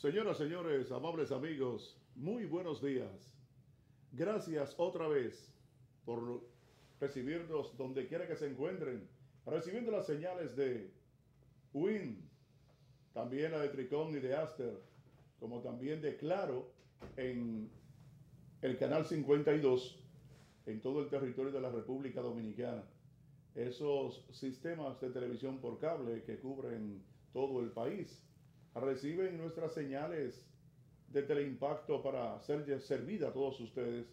Señoras, señores, amables amigos, muy buenos días. Gracias otra vez por recibirnos donde quiera que se encuentren, recibiendo las señales de WIN, también la de Tricom y de Aster, como también de Claro en el canal 52 en todo el territorio de la República Dominicana. Esos sistemas de televisión por cable que cubren todo el país reciben nuestras señales de Teleimpacto para ser servida a todos ustedes,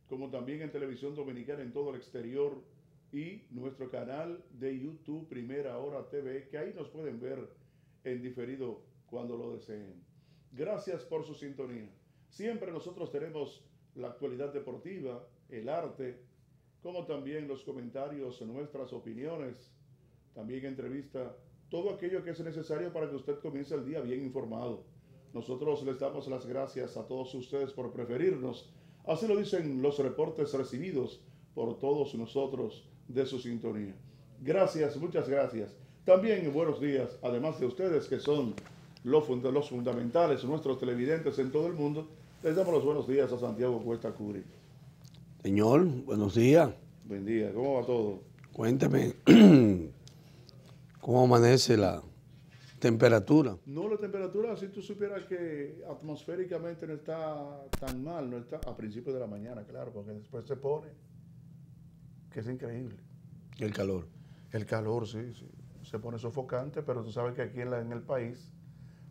como también en televisión dominicana en todo el exterior y nuestro canal de YouTube Primera Hora TV, que ahí nos pueden ver en diferido cuando lo deseen. Gracias por su sintonía. Siempre nosotros tenemos la actualidad deportiva, el arte, como también los comentarios, nuestras opiniones, también entrevista, todo aquello que es necesario para que usted comience el día bien informado. Nosotros les damos las gracias a todos ustedes por preferirnos. Así lo dicen los reportes recibidos por todos nosotros de su sintonía. Gracias, muchas gracias. También buenos días, además de ustedes que son los fundamentales, nuestros televidentes en todo el mundo, les damos los buenos días a Santiago Cuesta Curi. Señor, buenos días. Buen día, ¿cómo va todo? Cuénteme, ¿cómo amanece la temperatura? No, la temperatura, si tú supieras que atmosféricamente no está tan mal, no está a principios de la mañana, claro, porque después se pone, que es increíble. El calor. El calor, sí, se pone sofocante, pero tú sabes que aquí en el país,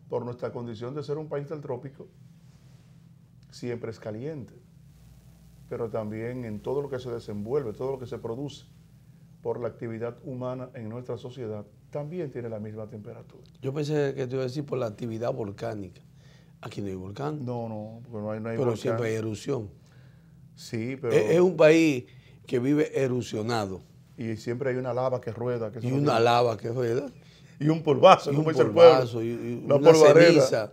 por nuestra condición de ser un país del trópico, siempre es caliente. Pero también en todo lo que se desenvuelve, todo lo que se produce por la actividad humana en nuestra sociedad, también tiene la misma temperatura. Yo pensé que te iba a decir por la actividad volcánica. Aquí no hay volcán. No, porque no hay pero volcán. Siempre hay erupción. Sí, pero... Es un país que vive erosionado. Y siempre hay una lava que rueda. Y una lava que rueda. Y un polvazo, y como un dice el pueblo. polvazo, y una una polvareda. ceniza.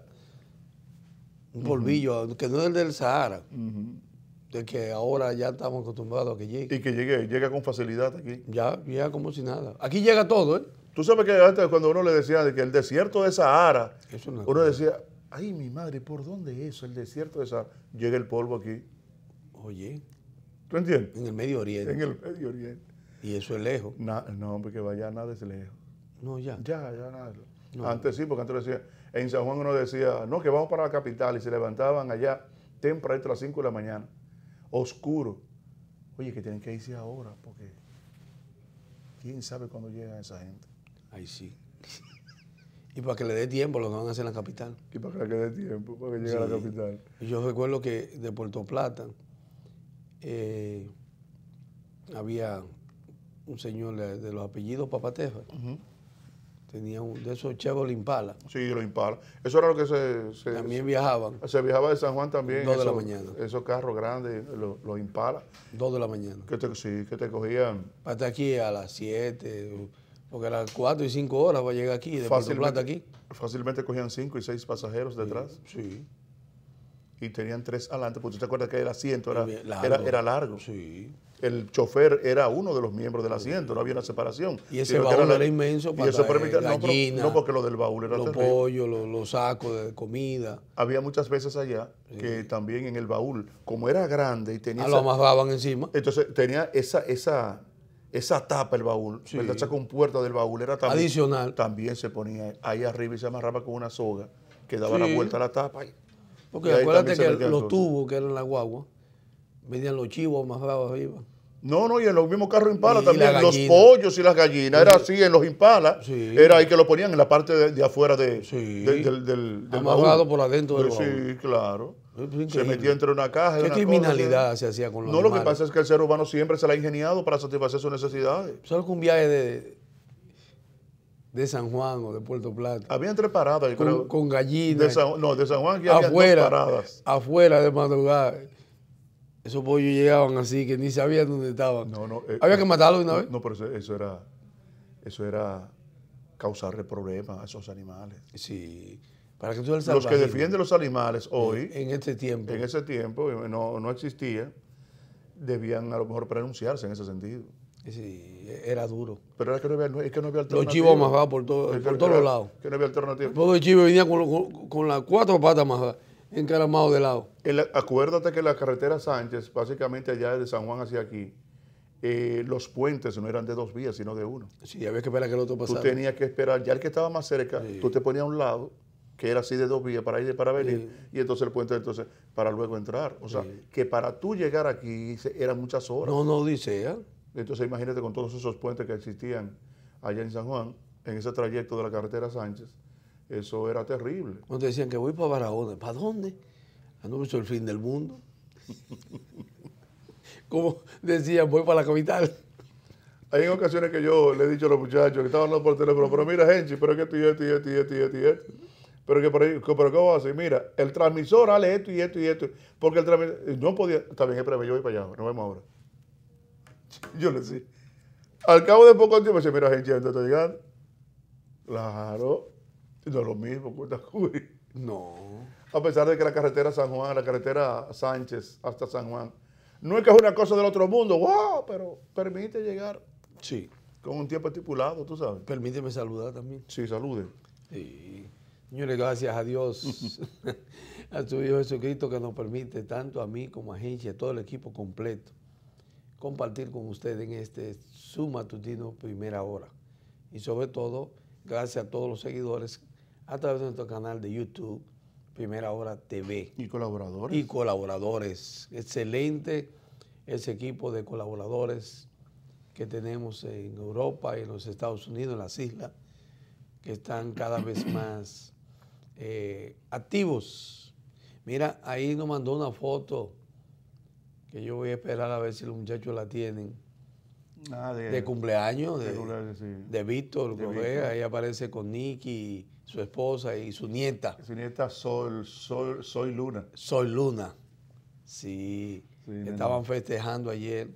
Un polvillo, que no es el del Sahara. De que ahora ya estamos acostumbrados a que llegue. Y que llega con facilidad aquí. Ya llega como si nada. Aquí llega todo, ¿eh? Tú sabes que antes cuando uno le decía de que el desierto de Sahara, uno decía, ay mi madre, ¿por dónde es eso? El desierto de Sahara. Llega el polvo aquí. Oye. ¿Tú entiendes? En el Medio Oriente. En el Medio Oriente. Y eso es lejos. No, porque vaya nada es lejos. No, ya. Ya nada. No. Antes sí, porque antes decía, en San Juan uno decía, no, que vamos para la capital, y se levantaban allá temprano a las 5 de la mañana, oscuro. Oye, que tienen que irse ahora, porque quién sabe cuándo llega esa gente. Ay, sí. Y para que le dé tiempo lo van a hacer en la capital. Y para que le dé tiempo, para que llegue a la capital. Y yo recuerdo que de Puerto Plata había un señor de los apellidos Papateja. Tenía un de esos Chevrolet Impala. Sí, los Impala. Eso era lo que se también viajaban. Se viajaba de San Juan también. 2 de la mañana. Esos carros grandes, los Impala. 2 de la mañana. Que te cogían. Para estar aquí a las 7, porque a las 4 y 5 horas va a llegar aquí, de Puerto Plata aquí. Fácilmente cogían 5 y 6 pasajeros detrás. Sí. Y tenían 3 adelante, porque tú te acuerdas que el asiento largo. Era largo. Sí. El chofer era uno de los miembros del asiento, no había una separación. Y ese baúl era inmenso para gallinas, no, porque lo del baúl era los terrible. pollos, los sacos de comida. Había muchas veces allá que también en el baúl, como era grande y tenía... lo amarraban encima. Entonces tenía esa tapa el baúl, ¿verdad? Esa compuerta del baúl era también... Adicional. También se ponía ahí arriba y se amarraba con una soga que daba la vuelta a la tapa. Porque acuérdate que los tubos que eran la guagua, venían los chivos amarrados arriba. No, y en los mismos carros Impala también, los pollos y las gallinas, era así en los Impala, era ahí que lo ponían en la parte de afuera del amarrado por adentro del baúl. Sí, claro. Se metía entre una caja y ¿Qué una criminalidad cosa, se hacía con los animales? animales? Lo que pasa es que el ser humano siempre se la ha ingeniado para satisfacer sus necesidades. ¿Sabes que un viaje de San Juan o de Puerto Plata? Habían 3 paradas, creo. Con gallinas. De San Juan ya había 2 paradas. Afuera de madrugada. Esos pollos llegaban así que ni sabían dónde estaban. Había que matarlos una vez. No, pero eso era causarle problemas a esos animales. Sí. Para que tú el los que defienden los animales hoy, en ese tiempo no existía, debían a lo mejor pronunciarse en ese sentido. Sí, era duro. Pero era que no había, es que no había Los alternativa. chivos majados por todos los lados. Que no había alternativa. Todo el chivo venía con las 4 patas majadas, encaramado de lado. Acuérdate que la carretera Sánchez, básicamente allá de San Juan hacia aquí, los puentes no eran de 2 vías, sino de 1. Sí, había que esperar que el otro pasara. Tú tenías que esperar, ya el que estaba más cerca, tú te ponías a un lado, que era así de 2 vías para ir y para venir, y entonces el puente para luego entrar. O sea, que para tú llegar aquí eran muchas horas. No dice, Entonces imagínate con todos esos puentes que existían allá en San Juan, en ese trayecto de la carretera Sánchez, eso era terrible. Cuando decían que voy para Barahona, ¿para dónde? No hizo el fin del mundo. Como decían, voy para la capital. Hay en ocasiones que yo le he dicho a los muchachos que estaban hablando por teléfono, pero mira, Genchi, pero es que esto y esto. Pero que por ahí, pero ¿qué vas a hacer? Mira, el transmisor hale esto y esto. Porque el transmisor, no podía, está bien, espérame, yo voy para allá, nos vemos ahora. Yo le decía. Al cabo de poco tiempo, me dice, mira, Genchi, ¿dónde está llegando? Claro, no es lo mismo, cuenta Cuy. No. A pesar de que la carretera San Juan, la carretera Sánchez hasta San Juan, no es que es una cosa del otro mundo, wow, pero permite llegar. Sí. Con un tiempo estipulado, tú sabes. Permíteme saludar también. Sí, salude. Sí. Señores, gracias a Dios, a su Hijo Jesucristo que nos permite, tanto a mí como a Genchi, a todo el equipo completo, compartir con ustedes en este su matutino Primera Hora. Y sobre todo, gracias a todos los seguidores a través de nuestro canal de YouTube, Primera Hora TV. ¿Y colaboradores? Y colaboradores. Excelente ese equipo de colaboradores que tenemos en Europa y en los Estados Unidos, en las islas, que están cada vez más activos. Mira, ahí nos mandó una foto que yo voy a esperar a ver si los muchachos la tienen. De cumpleaños de Víctor Correa. Ahí aparece con Nicky, su esposa y su nieta. Su nieta Soy Luna. Soy Luna. Sí. Estaban festejando ayer,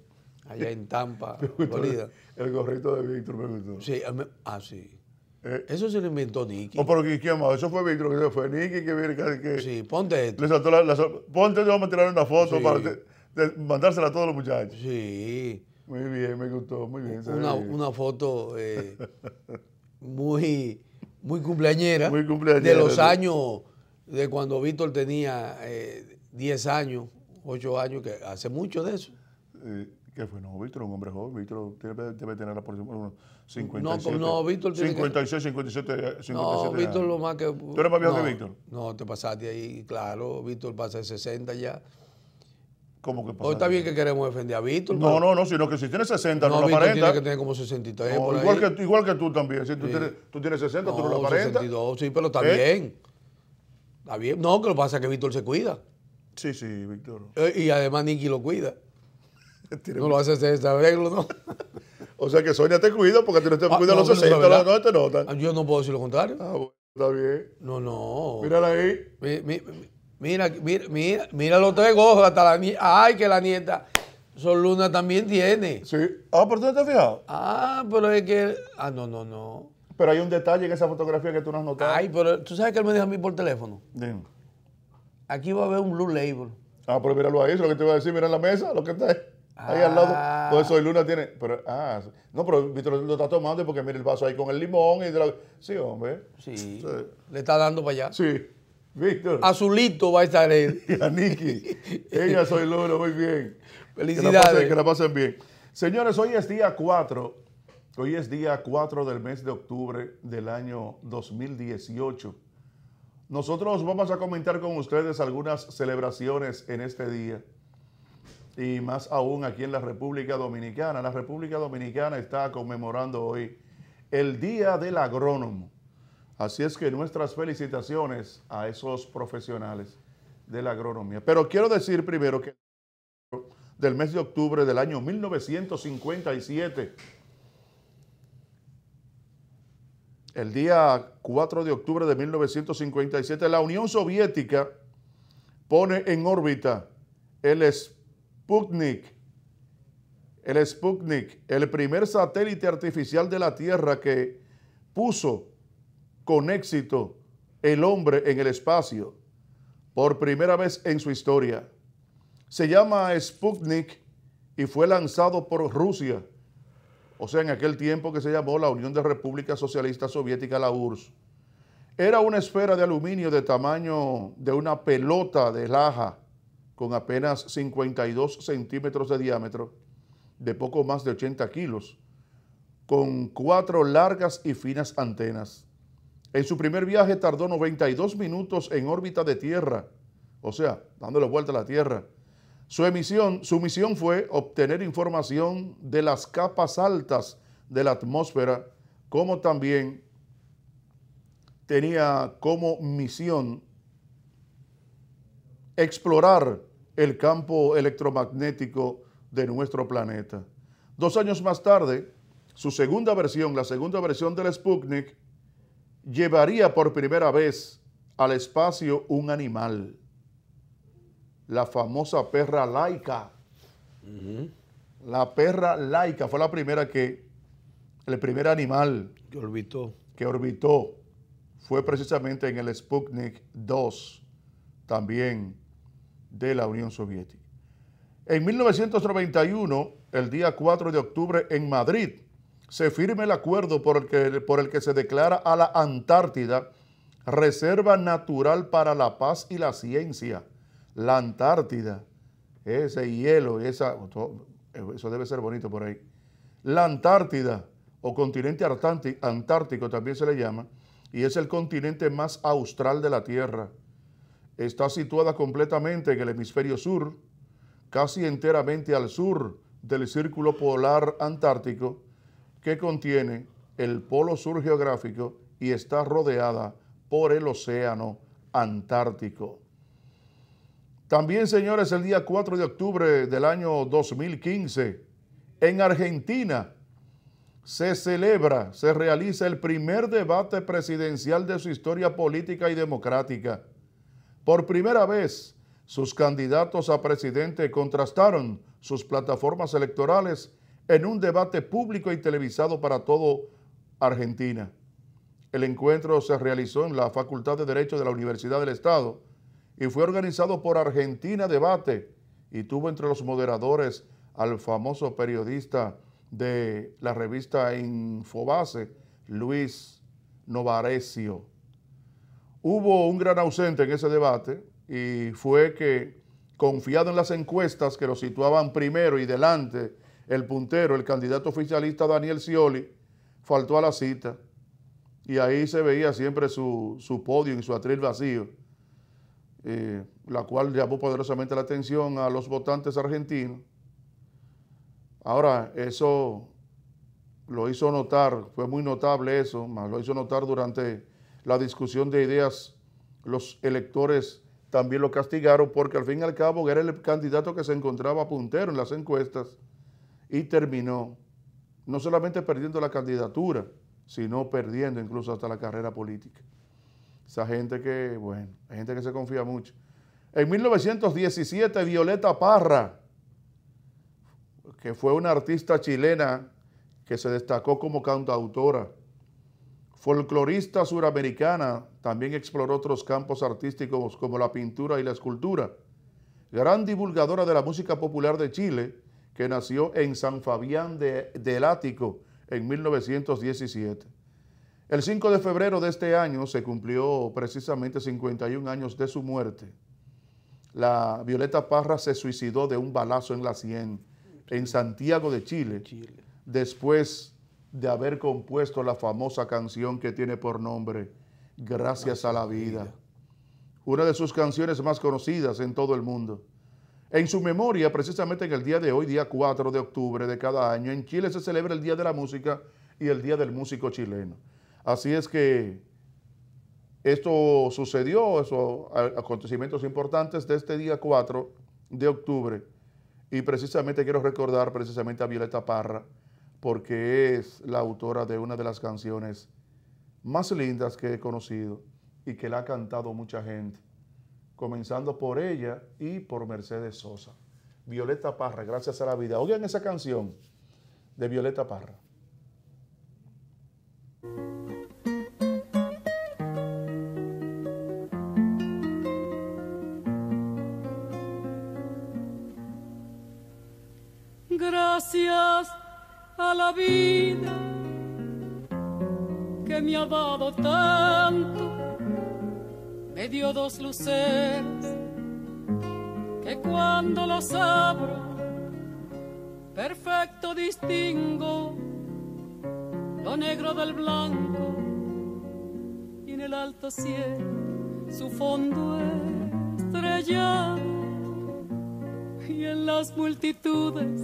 allá en Tampa, Florida. El gorrito de Víctor me gustó. Sí, sí. Eso se lo inventó Nicky. ¿Pero quién más? Eso fue Víctor, que fue Nicky que viene que sí, ponte esto. Le saltó ponte, vamos a tirar una foto para mandársela a todos los muchachos. Sí. Muy bien, me gustó, muy bien. Una foto muy cumpleañera. Muy cumpleañera. De los años, de cuando Víctor tenía 10 años, 8 años, que hace mucho de eso. ¿Qué fue? No, Víctor es un hombre joven. Víctor debe tener unos 57. No, Víctor tiene 56, 57. No, Víctor lo más que... ¿Tú eres más viejo que Víctor? No, te pasaste ahí, claro. Víctor pasa de 60 ya. ¿Cómo que pasa? Hoy está bien que queremos defender a Víctor. No, sino que si tienes 60 no lo Víctor aparenta. Tiene que tener como 63 por igual que tú también. Si tú tienes 60, tú no lo aparentas. 62, sí, pero está bien. Está bien. No, que lo que pasa es que Víctor se cuida. Sí, Víctor. Y además Nicky lo cuida. No lo hace ese arreglo, ¿no? O sea que Sonia te cuida porque tú no te cuidas los 60, no te notan. Yo no puedo decir lo contrario. Bueno, está bien. No. Mírala ahí. Mira los 3 gorros, hasta la nieta. Ay, que la nieta Sol Luna también tiene. Sí. Pero tú no te has fijado. Pero es que... no. Pero hay un detalle en esa fotografía que tú no has notado. Ay, pero tú sabes que él me dijo a mí por teléfono. Dime. Aquí va a haber un Blue Label. Pero míralo ahí, eso es lo que te iba a decir. Mira en la mesa, lo que está ahí. Ahí al lado. Pues Soy Luna tiene. No, pero Víctor lo está tomando porque mira el vaso ahí con el limón y Sí, hombre. Sí. Le está dando para allá. Sí. Víctor. Azulito va a estar él. Y a Nicky. Ella Soy Luna, muy bien. Felicidades. Que la pasen bien. Señores, hoy es día 4. Hoy es día 4 del mes de octubre del año 2018. Nosotros vamos a comentar con ustedes algunas celebraciones en este día. Y más aún aquí en la República Dominicana. La República Dominicana está conmemorando hoy el Día del Agrónomo. Así es que nuestras felicitaciones a esos profesionales de la agronomía. Pero quiero decir primero que del mes de octubre del año 1957, el día 4 de octubre de 1957, la Unión Soviética pone en órbita el Sputnik, el primer satélite artificial de la Tierra que puso con éxito el hombre en el espacio por primera vez en su historia. Se llama Sputnik y fue lanzado por Rusia o sea, en aquel tiempo que se llamó la Unión de Repúblicas Socialistas Soviéticas, la URSS. Era una esfera de aluminio de tamaño de una pelota de laja, con apenas 52 centímetros de diámetro, de poco más de 80 kilos, con 4 largas y finas antenas. En su primer viaje tardó 92 minutos en órbita de Tierra, o sea, dándole vuelta a la Tierra. Su misión fue obtener información de las capas altas de la atmósfera, como también tenía como misión explorar el campo electromagnético de nuestro planeta. 2 años más tarde, la segunda versión del Sputnik, llevaría por primera vez al espacio un animal, la famosa perra Laika. La perra Laika fue el primer animal que orbitó fue precisamente en el Sputnik 2, también de la Unión Soviética. En 1991, el día 4 de octubre, en Madrid, se firma el acuerdo por el que se declara a la Antártida Reserva Natural para la Paz y la Ciencia. La Antártida, ese hielo, eso debe ser bonito por ahí. La Antártida, o continente antártico también se le llama, y es el continente más austral de la Tierra. Está situada completamente en el hemisferio sur, casi enteramente al sur del Círculo Polar Antártico, que contiene el Polo Sur geográfico y está rodeada por el Océano Antártico. También, señores, el día 4 de octubre del año 2015, en Argentina, se realiza el primer debate presidencial de su historia política y democrática. Por primera vez, sus candidatos a presidente contrastaron sus plataformas electorales en un debate público y televisado para todo Argentina. El encuentro se realizó en la Facultad de Derecho de la Universidad del Estado y fue organizado por Argentina Debate y tuvo entre los moderadores al famoso periodista de la revista Infobase, Luis Novarecio. Hubo un gran ausente en ese debate y fue que, confiado en las encuestas que lo situaban primero y delante, el puntero, el candidato oficialista Daniel Scioli, faltó a la cita y ahí se veía siempre su podio y su atril vacío, la cual llamó poderosamente la atención a los votantes argentinos. Ahora, eso lo hizo notar, fue muy notable eso, lo hizo notar durante la discusión de ideas. Los electores también lo castigaron porque al fin y al cabo era el candidato que se encontraba puntero en las encuestas y terminó no solamente perdiendo la candidatura, sino perdiendo incluso hasta la carrera política. Esa gente que, bueno, hay gente que se confía mucho. En 1917, Violeta Parra, que fue una artista chilena que se destacó como cantautora, folclorista suramericana, también exploró otros campos artísticos como la pintura y la escultura. Gran divulgadora de la música popular de Chile, que nació en San Fabián del Ático en 1917. El 5 de febrero de este año se cumplió precisamente 51 años de su muerte. La Violeta Parra se suicidó de un balazo en la sien en Santiago de Chile, después de haber compuesto la famosa canción que tiene por nombre Gracias a la vida, una de sus canciones más conocidas en todo el mundo. En su memoria, precisamente en el día de hoy, día 4 de octubre de cada año, en Chile se celebra el Día de la Música y el Día del Músico Chileno. Así es que esto sucedió, esos acontecimientos importantes de este día 4 de octubre, y precisamente quiero recordar precisamente a Violeta Parra, porque es la autora de una de las canciones más lindas que he conocido y que la ha cantado mucha gente, comenzando por ella y por Mercedes Sosa. Violeta Parra, Gracias a la vida. Oigan esa canción de Violeta Parra. Gracias a la vida que me ha dado tanto. Me dio dos luceros que cuando los abro perfecto distingo lo negro del blanco, y en el alto cielo su fondo estrellado, y en las multitudes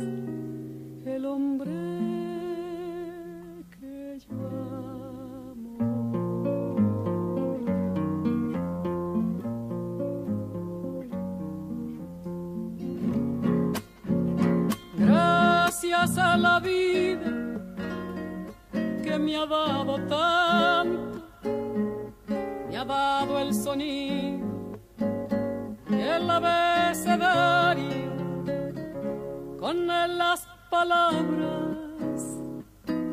el hombre que yo amo. Gracias a la vida que me ha dado tanto, me ha dado el sonido y el abecedario, con él las palabras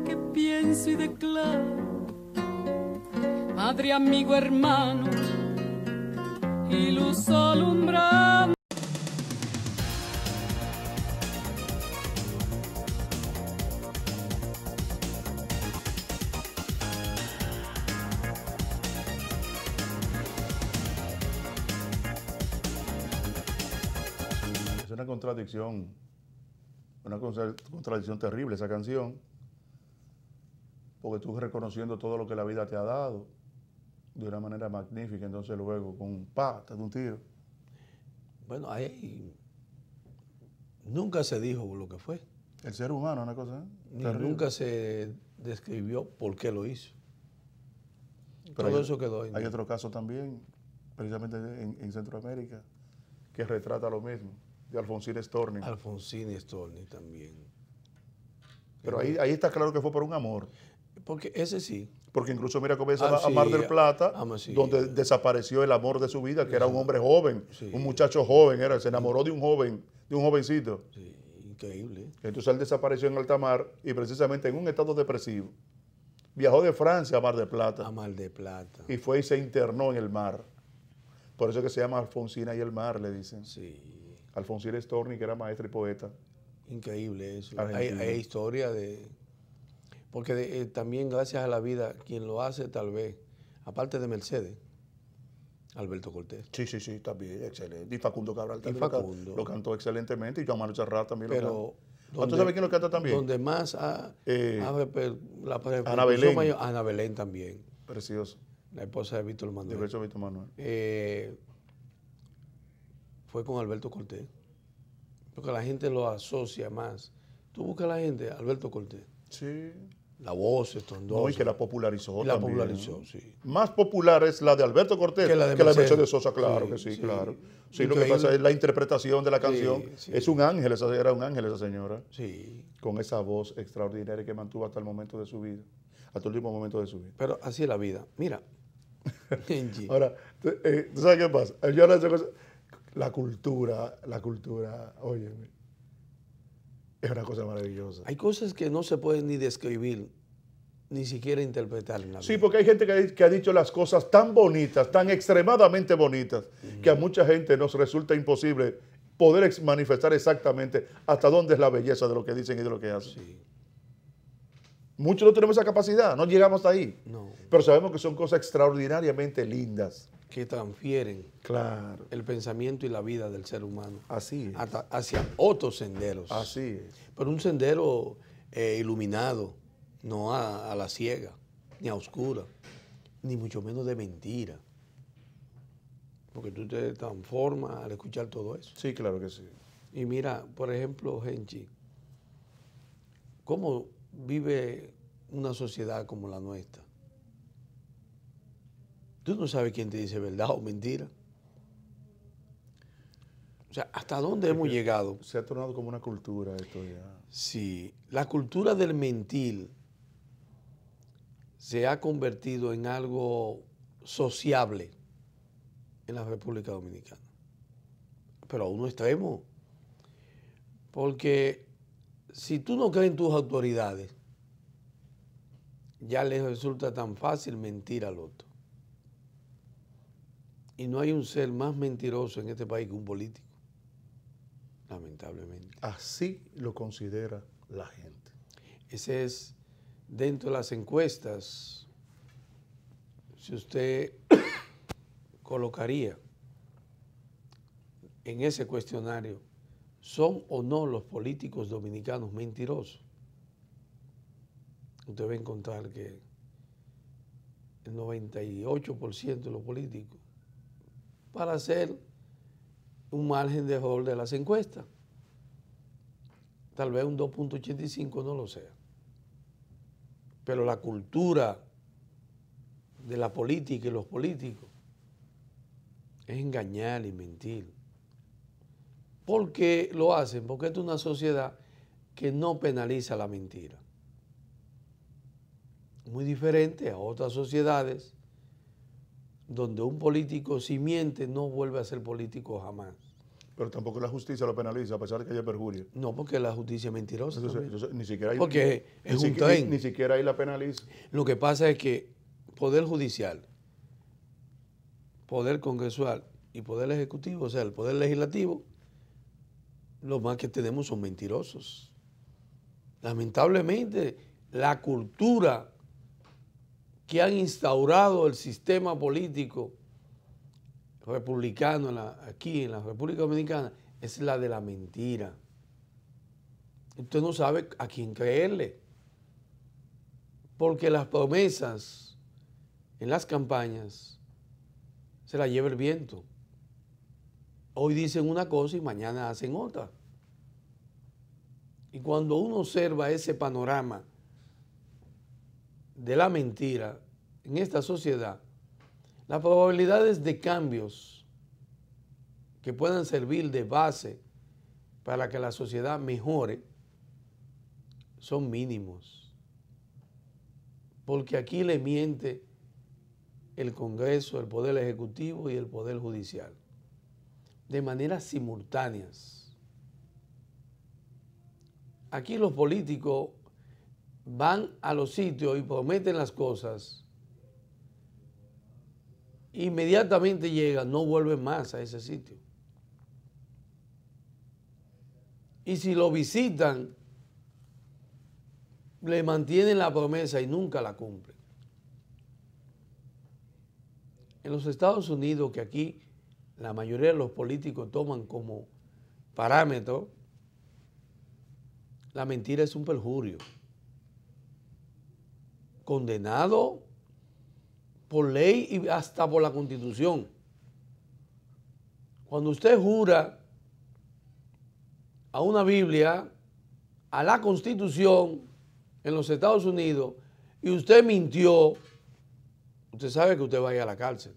que pienso y declaro. Madre, amigo, hermano y luz alumbrando. Es una contradicción terrible esa canción, porque tú reconociendo todo lo que la vida te ha dado de una manera magnífica, entonces luego con un te da un tiro. Bueno, ahí nunca se dijo lo que fue. El ser humano, una cosa Nunca se describió por qué lo hizo. Pero todo eso quedó ahí. Hay otro caso también, precisamente en Centroamérica, que retrata lo mismo, de Alfonsín Storni. Alfonsín Storni también. Pero ahí está claro que fue por un amor. Porque ese sí. Porque incluso mira comienza a sí, Mar del Plata, sí, donde desapareció el amor de su vida, que era un hombre joven, sí, un muchacho joven, se enamoró de un jovencito. Sí, increíble. Entonces él desapareció en alta mar y precisamente en un estado depresivo. Viajó de Francia a Mar del Plata. A Mar del Plata. Y fue y se internó en el mar. Por eso es que se llama Alfonsina y el mar, le dicen. Sí. Alfonsín Storni, que era maestro y poeta. Increíble eso. Hay historia de... Porque también gracias a la vida, quien lo hace tal vez, aparte de Mercedes, Alberto Cortés. Sí, también, excelente. Y Facundo Cabral también lo cantó excelentemente, y Joan Manuel Serrat también lo cantó. ¿Tú sabes quién lo canta también? Donde más Ana Belén. Ana Belén también. Precioso. La esposa de Víctor Manuel. De Víctor Manuel. Fue con Alberto Cortés. Porque la gente lo asocia más. Tú buscas a la gente, Alberto Cortés. Sí. La voz estondosa. No, y que la popularizó también. La popularizó, sí. Más popular es la de Alberto Cortés que la de Mercedes Sosa, claro que sí, claro. Sí, lo que pasa es la interpretación de la canción. Sí. Es un ángel, era un ángel esa señora. Sí. Con esa voz extraordinaria que mantuvo hasta el momento de su vida. Hasta el último momento de su vida. Pero así es la vida. Mira. Ahora, ¿tú sabes qué pasa? Yo no sé la cultura, óyeme, es una cosa maravillosa. Hay cosas que no se pueden ni describir, ni siquiera interpretar en la vida. Sí, porque hay gente que ha dicho las cosas tan bonitas, tan extremadamente bonitas, que a mucha gente nos resulta imposible poder manifestar exactamente hasta dónde es la belleza de lo que dicen y de lo que hacen. Sí. Muchos no tenemos esa capacidad, no llegamos hasta ahí. No. Pero sabemos que son cosas extraordinariamente lindas. Que transfieren el pensamiento y la vida del ser humano. Así es. Hacia otros senderos. Así es. Pero un sendero iluminado, no a la ciega, ni a oscura, ni mucho menos de mentira. Porque tú te transformas al escuchar todo eso. Sí, claro que sí. Y mira, por ejemplo, Genchi, ¿cómo vive una sociedad como la nuestra? Tú no sabes quién te dice verdad o mentira. O sea, ¿hasta dónde hemos llegado? Se ha tornado como una cultura esto ya. Sí, la cultura del mentir se ha convertido en algo sociable en la República Dominicana. Pero a uno extremo. Porque si tú no crees en tus autoridades, ya les resulta tan fácil mentir al otro. Y no hay un ser más mentiroso en este país que un político, lamentablemente. Así lo considera la gente. Ese es dentro de las encuestas. Si usted colocaría en ese cuestionario, ¿son o no los políticos dominicanos mentirosos? Usted va a encontrar que el 98% de los políticos, para hacer un margen de error de las encuestas, tal vez un 2.85 no lo sea. Pero la cultura de la política y los políticos es engañar y mentir. ¿Por qué lo hacen? Porque esta es una sociedad que no penaliza la mentira. Muy diferente a otras sociedades donde un político si miente no vuelve a ser político jamás. Pero tampoco la justicia lo penaliza, a pesar de que haya perjuria. No, porque la justicia es mentirosa. Entonces, ni siquiera hay, porque es un tren. Ni siquiera ahí la penaliza. Lo que pasa es que Poder Judicial, Poder Congresual y Poder Ejecutivo, o sea, el Poder Legislativo, lo más que tenemos son mentirosos. Lamentablemente, la cultura que han instaurado el sistema político republicano aquí en la República Dominicana es la de la mentira. Usted no sabe a quién creerle, porque las promesas en las campañas se las lleva el viento. Hoy dicen una cosa y mañana hacen otra. Y cuando uno observa ese panorama de la mentira en esta sociedad, las probabilidades de cambios que puedan servir de base para que la sociedad mejore son mínimos. Porque aquí le miente el Congreso, el Poder Ejecutivo y el Poder Judicial, de manera simultáneas. Aquí los políticos van a los sitios y prometen las cosas, inmediatamente llegan, no vuelven más a ese sitio. Y si lo visitan, le mantienen la promesa y nunca la cumplen. En los Estados Unidos, que aquí la mayoría de los políticos toman como parámetro, la mentira es un perjurio, condenado por ley y hasta por la Constitución. Cuando usted jura a una Biblia, a la Constitución en los Estados Unidos, y usted mintió, usted sabe que usted va a ir a la cárcel.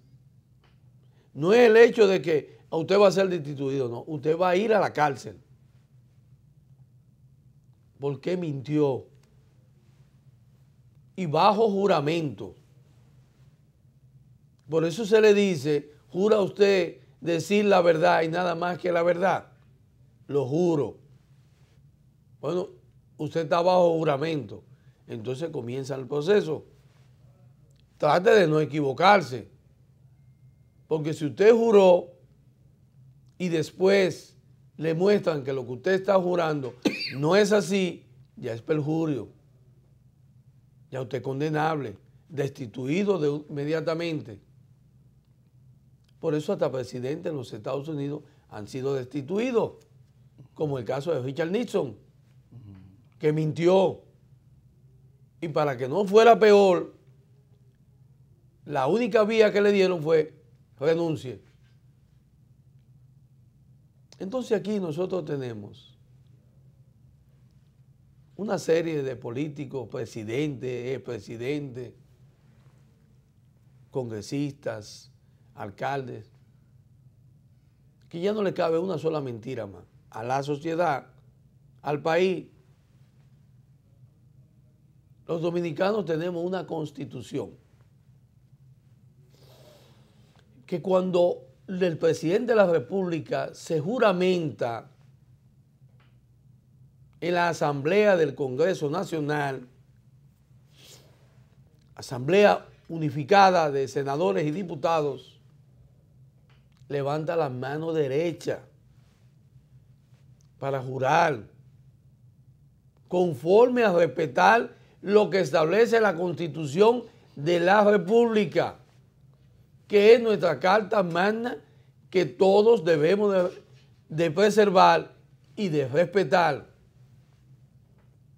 No es el hecho de que usted va a ser destituido, no, usted va a ir a la cárcel. ¿Por qué mintió? Y bajo juramento. Por eso se le dice, ¿jura usted decir la verdad y nada más que la verdad? Lo juro. Bueno, usted está bajo juramento. Entonces comienza el proceso. Trate de no equivocarse. Porque si usted juró y después le muestran que lo que usted está jurando no es así, ya es perjurio. Ya usted es condenable, destituido inmediatamente. Por eso hasta presidentes en los Estados Unidos han sido destituidos, como el caso de Richard Nixon, que mintió. Y para que no fuera peor, la única vía que le dieron fue renuncie. Entonces aquí nosotros tenemos una serie de políticos, presidentes, expresidentes, congresistas, alcaldes, que ya no le cabe una sola mentira más a la sociedad, al país. Los dominicanos tenemos una constitución que cuando el presidente de la República se juramenta en la Asamblea del Congreso Nacional, Asamblea Unificada de Senadores y Diputados, levanta la mano derecha para jurar conforme a respetar lo que establece la Constitución de la República, que es nuestra Carta Magna que todos debemos de preservar y de respetar.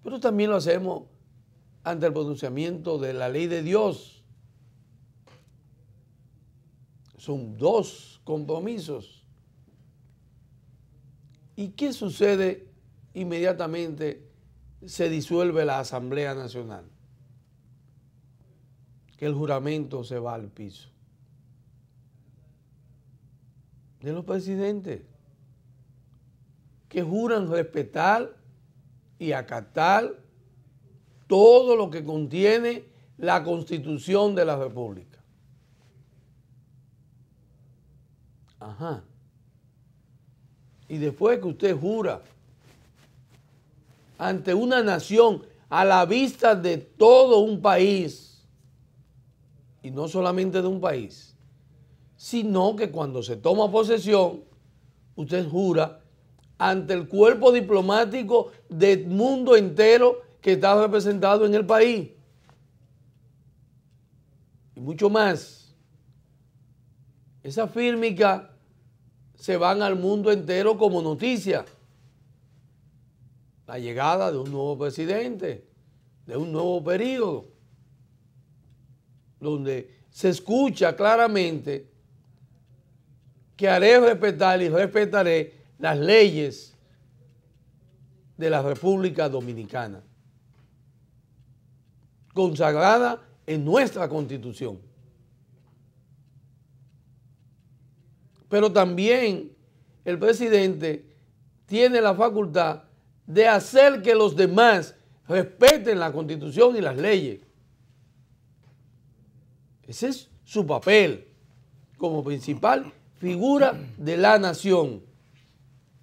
Pero también lo hacemos ante el pronunciamiento de la ley de Dios. Son dos compromisos. ¿Y qué sucede? Inmediatamente se disuelve la Asamblea Nacional, que el juramento se va al piso de los presidentes, que juran respetar y acatar todo lo que contiene la Constitución de la República. Ajá. Y después que usted jura ante una nación a la vista de todo un país, y no solamente de un país, sino que cuando se toma posesión, usted jura ante el cuerpo diplomático del mundo entero que está representado en el país. Y mucho más. Esas fírmicas se van al mundo entero como noticia. La llegada de un nuevo presidente, de un nuevo periodo, donde se escucha claramente que haré respetar y respetaré las leyes de la República Dominicana, consagrada en nuestra Constitución. Pero también el presidente tiene la facultad de hacer que los demás respeten la Constitución y las leyes. Ese es su papel como principal figura de la nación.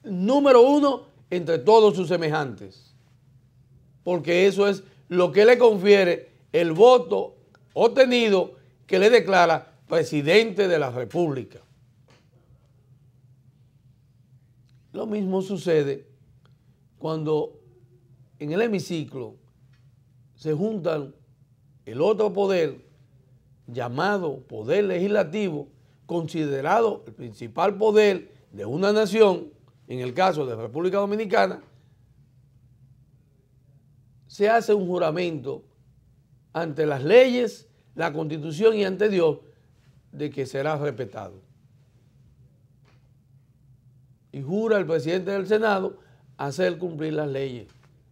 Número uno entre todos sus semejantes. Porque eso es lo que le confiere el voto obtenido que le declara presidente de la República. Lo mismo sucede cuando en el hemiciclo se juntan el otro poder llamado poder legislativo, considerado el principal poder de una nación, en el caso de la República Dominicana. Se hace un juramento ante las leyes, la Constitución y ante Dios de que será respetado. Y jura el presidente del Senado hacer cumplir las leyes,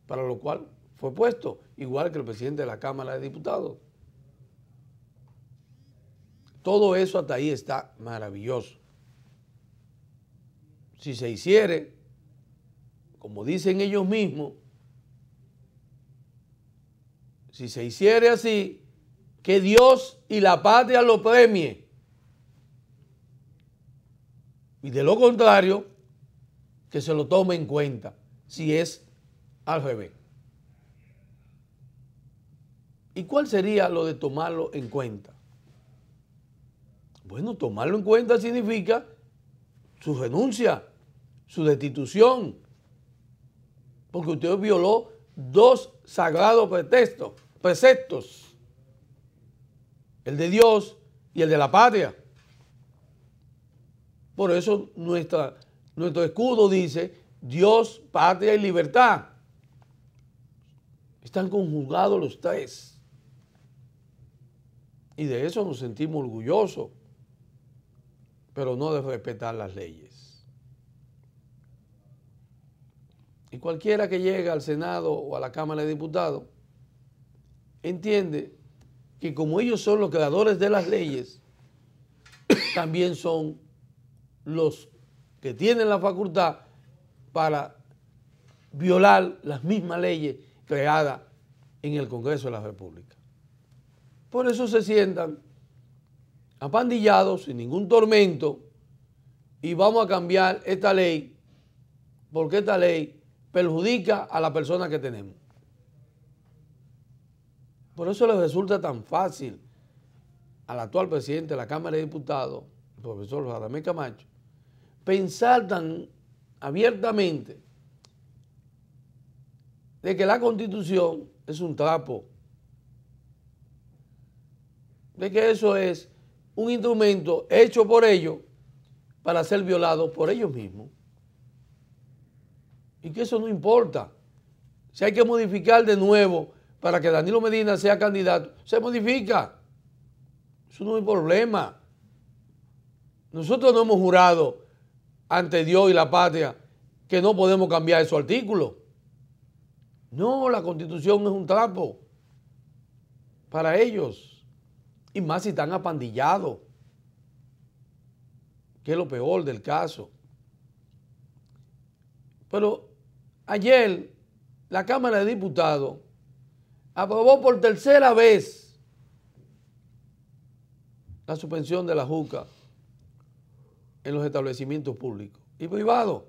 para lo cual fue puesto, igual que el presidente de la Cámara de Diputados. Todo eso hasta ahí está maravilloso. Si se hiciere, como dicen ellos mismos, si se hiciere así, que Dios y la patria lo premie. Y de lo contrario, que se lo tome en cuenta, si es al revés. ¿Y cuál sería lo de tomarlo en cuenta? Bueno, tomarlo en cuenta significa su renuncia, su destitución, porque usted violó dos sagrados preceptos, el de Dios y el de la patria. Por eso nuestro escudo dice Dios, patria y libertad. Están conjugados los tres. Y de eso nos sentimos orgullosos, pero no de respetar las leyes. Y cualquiera que llegue al Senado o a la Cámara de Diputados entiende que como ellos son los creadores de las leyes, también son los que tienen la facultad para violar las mismas leyes creadas en el Congreso de la República. Por eso se sientan apandillados, sin ningún tormento, y vamos a cambiar esta ley, porque esta ley perjudica a la persona que tenemos. Por eso les resulta tan fácil al actual presidente de la Cámara de Diputados, el profesor Radamés Camacho, pensar tan abiertamente de que la Constitución es un trapo, de que eso es un instrumento hecho por ellos para ser violado por ellos mismos. Y que eso no importa. Si hay que modificar de nuevo para que Danilo Medina sea candidato, se modifica. Eso no es problema. Nosotros no hemos jurado ante Dios y la patria que no podemos cambiar esos artículos. No, la Constitución es un trapo para ellos. Y más si están apandillados, que es lo peor del caso. Pero ayer la Cámara de Diputados aprobó por tercera vez la suspensión de la juca en los establecimientos públicos y privados.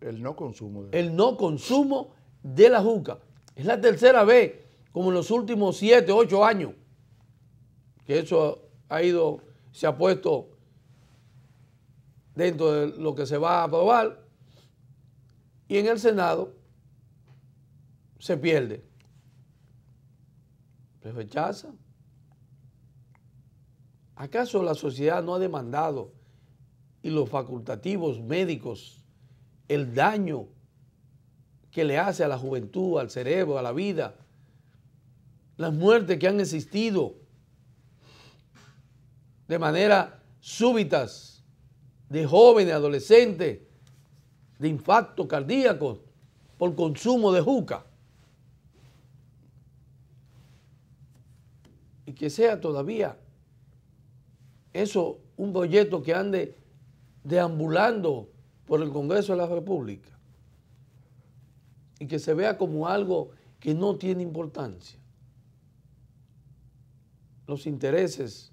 El no consumo. El no consumo de la juca. Es la tercera vez, como en los últimos 7, 8 años, que eso se ha puesto dentro de lo que se va a aprobar, y en el Senado se pierde. Se rechaza. ¿Acaso la sociedad no ha demandado y los facultativos médicos el daño que le hace a la juventud, al cerebro, a la vida, las muertes que han existido de manera súbitas de jóvenes, adolescentes, de infartos cardíacos por consumo de juca? Y que sea todavía eso un proyecto que ande deambulando por el Congreso de la República y que se vea como algo que no tiene importancia. Los intereses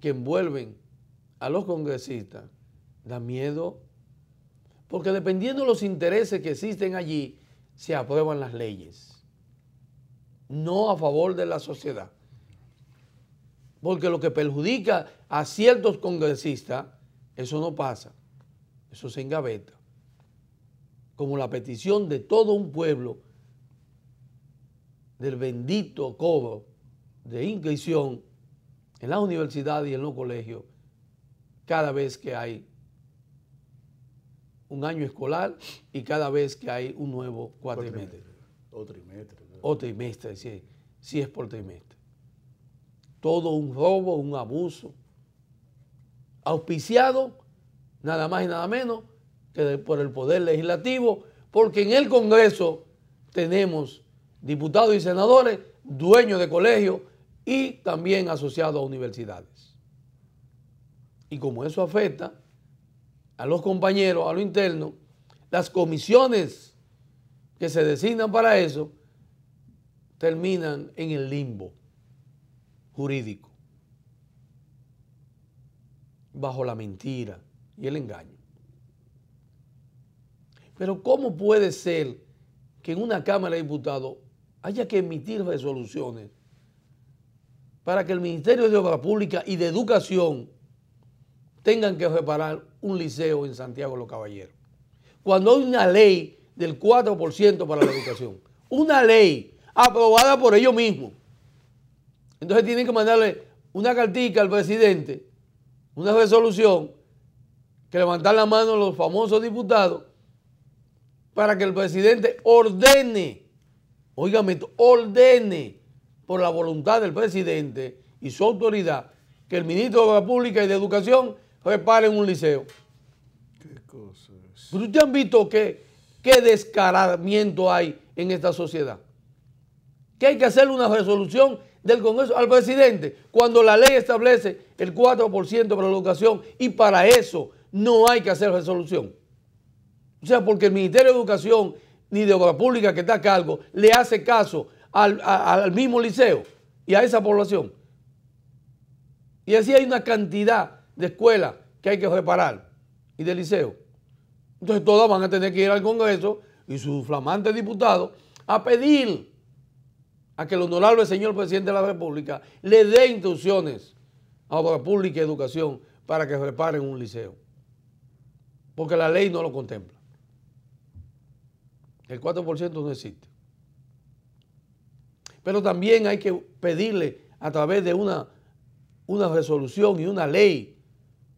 que envuelven a los congresistas dan miedo, porque dependiendo de los intereses que existen allí, se aprueban las leyes, no a favor de la sociedad. Porque lo que perjudica a ciertos congresistas, eso no pasa, eso se engaveta. Como la petición de todo un pueblo del bendito cobro de inscripción en las universidades y en los colegios cada vez que hay un año escolar y cada vez que hay un nuevo cuatrimestre. O trimestre, si es por trimestre. Todo un robo, un abuso, auspiciado nada más y nada menos que por el Poder Legislativo, porque en el Congreso tenemos diputados y senadores, dueños de colegios y también asociados a universidades. Y como eso afecta a los compañeros, a lo interno, las comisiones que se designan para eso terminan en el limbo jurídico, bajo la mentira y el engaño. Pero ¿cómo puede ser que en una Cámara de Diputados haya que emitir resoluciones para que el Ministerio de Obras Públicas y de Educación tengan que reparar un liceo en Santiago de los Caballeros, cuando hay una ley del 4% para la educación? Una ley aprobada por ellos mismos. Entonces tienen que mandarle una cartica al presidente, una resolución, que levantar la mano los famosos diputados para que el presidente ordene, óigame, ordene por la voluntad del presidente y su autoridad que el ministro de Obras Públicas y de Educación reparen un liceo. ¿Qué cosa es? ¿Pero ustedes han visto qué descaramiento hay en esta sociedad? Que hay que hacerle una resolución del Congreso al presidente cuando la ley establece el 4% para la educación, y para eso no hay que hacer resolución. O sea, porque el Ministerio de Educación ni de Obras Públicas que está a cargo le hace caso al mismo liceo y a esa población. Y así hay una cantidad de escuelas que hay que reparar y de liceos. Entonces todas van a tener que ir al Congreso y sus flamantes diputados a pedir a que el honorable señor presidente de la República le dé instrucciones a Obras Públicas y Educación para que reparen un liceo. Porque la ley no lo contempla. El 4% no existe. Pero también hay que pedirle a través de una resolución y una ley